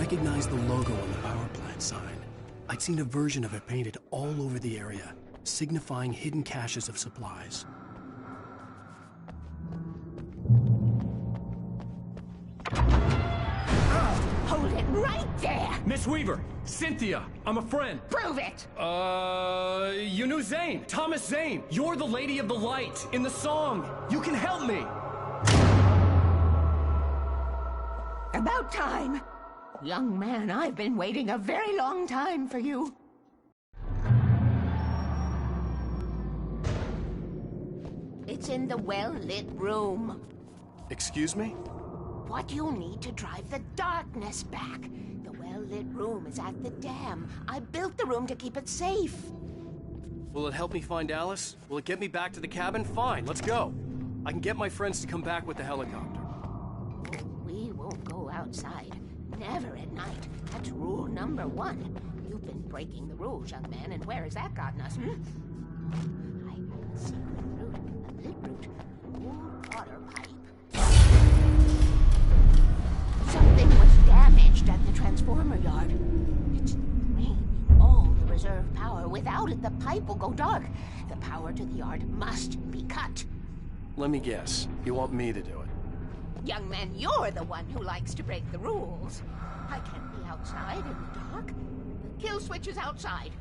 recognized the logo on the power plant sign. I'd seen a version of it painted all over the area, signifying hidden caches of supplies. Hold it right there! Miss Weaver! Cynthia! I'm a friend! Prove it! You knew Zane! Thomas Zane! You're the Lady of the Light in the song! You can help me! About time! Young man, I've been waiting a very long time for you. It's in the well-lit room. Excuse me? What you'll need to drive the darkness back. The well-lit room is at the dam. I built the room to keep it safe. Will it help me find Alice? Will it get me back to the cabin? Fine, let's go. I can get my friends to come back with the helicopter. We won't go outside. Never at night. That's rule number 1. You've been breaking the rules, young man, and where has that gotten us, I have a secret route, a lit route, old water pipe. Something was damaged at the transformer yard. It's draining all the reserve power. Without it, the pipe will go dark. The power to the yard must be cut. Let me guess. You want me to do it? Young man, you're the one who likes to break the rules. I can't be outside in the dark. The kill switch is outside.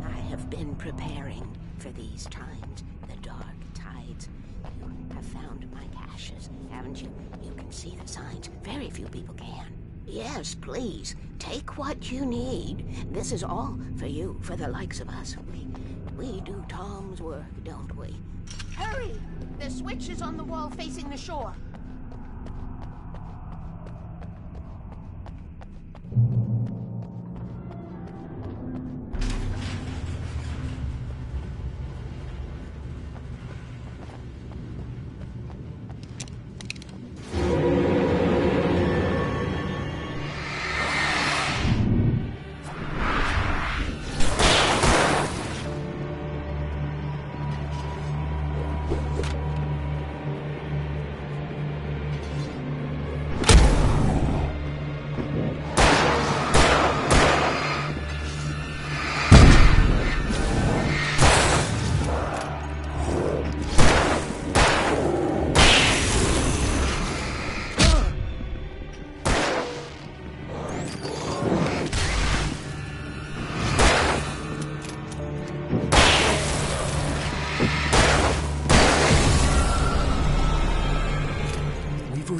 I have been preparing for these times, the dark tides. You have found my caches, haven't you? You can see the signs. Very few people can. Yes, please. Take what you need. This is all for you, for the likes of us. We do Tom's work, don't we? Hurry! The switch is on the wall facing the shore.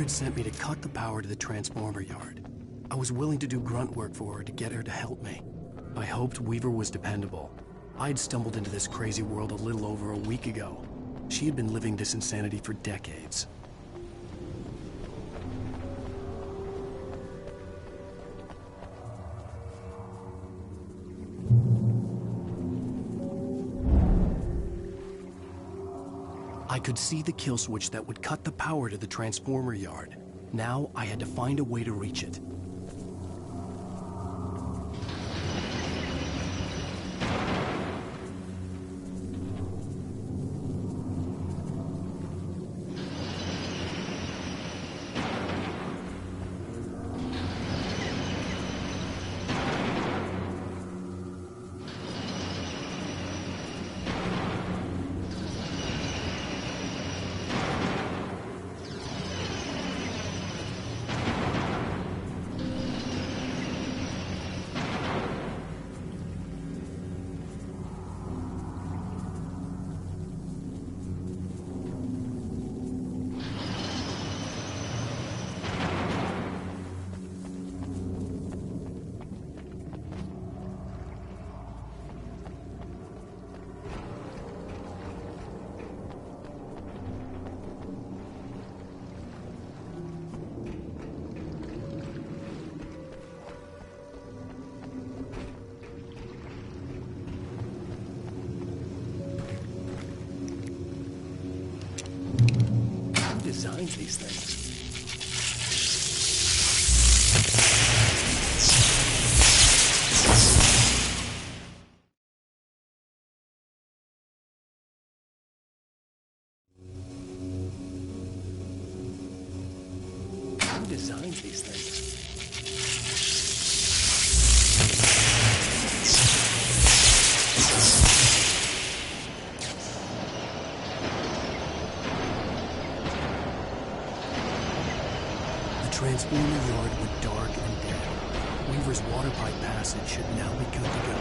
Sent me to cut the power to the transformer yard. I was willing to do grunt work for her to get her to help me. I hoped Weaver was dependable. I'd stumbled into this crazy world a little over a week ago. She had been living this insanity for decades. I could see the kill switch that would cut the power to the transformer yard. Now I had to find a way to reach it. Designed these things. finds these things. The transformer yard went dark and dead. Weaver's water pipe passage should now be good to go.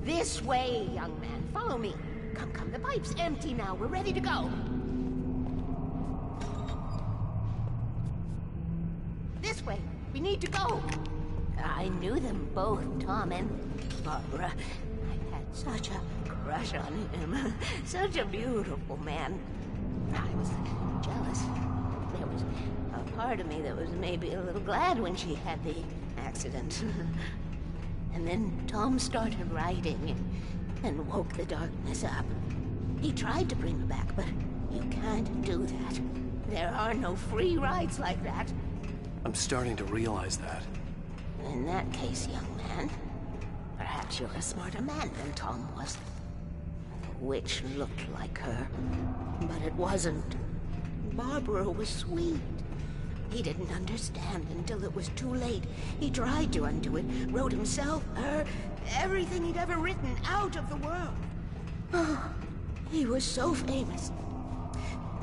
This way, young man. Follow me. Come, come. The pipe's empty now. We're ready to go. This way. We need to go. I knew them both, Tom and Barbara. I had such a crush on him. Such a beautiful man. I was jealous. There was a part of me that was maybe a little glad when she had the accident. And then Tom started writing and woke the darkness up. He tried to bring her back, but you can't do that. There are no free rides like that. I'm starting to realize that. In that case, young man, perhaps you're a smarter man than Tom was. The witch looked like her, but it wasn't. Barbara was sweet. He didn't understand until it was too late. He tried to undo it, wrote himself, her, everything he'd ever written out of the world. Oh, he was so famous.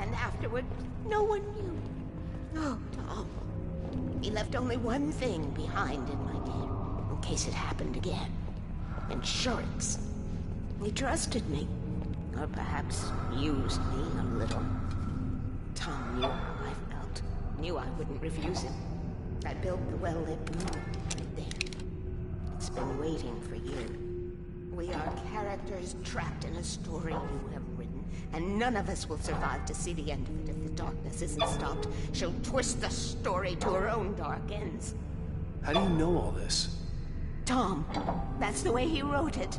And afterward, no one knew. Oh, Tom. He left only one thing behind in my dear, in case it happened again. Insurance. He trusted me. Or perhaps used me a little. Tom knew how I felt. Knew I wouldn't refuse him. I built the well-lit room right there. It's been waiting for years. We are characters trapped in a story you have written, and none of us will survive to see the end of it if the darkness isn't stopped. She'll twist the story to her own dark ends. How do you know all this? Tom, that's the way he wrote it.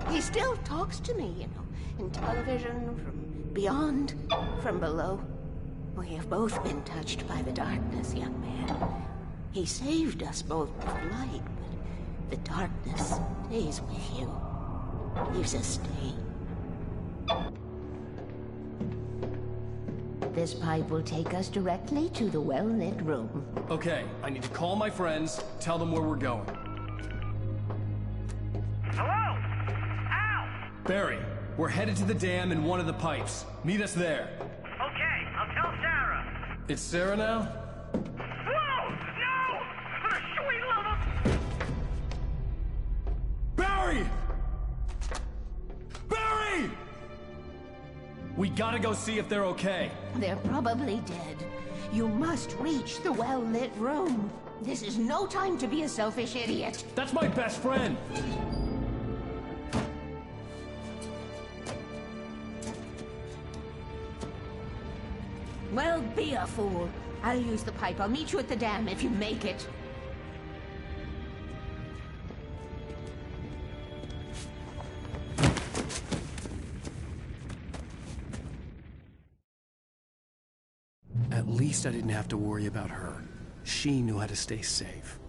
He still talks to me, you know, in television, from beyond, from below. We have both been touched by the darkness, young man. He saved us both with light, but the darkness stays with you. Leaves a stain. This pipe will take us directly to the well-lit room. Okay, I need to call my friends, tell them where we're going. Hello? Al! Barry, we're headed to the dam in one of the pipes. Meet us there. Okay, I'll tell Sarah. It's Sarah now? Whoa! No! For the sweet love of... Barry! Barry! We gotta go see if they're okay. They're probably dead. You must reach the well-lit room. This is no time to be a selfish idiot. That's my best friend. Well, be a fool. I'll use the pipe. I'll meet you at the dam if you make it. At least I didn't have to worry about her. She knew how to stay safe.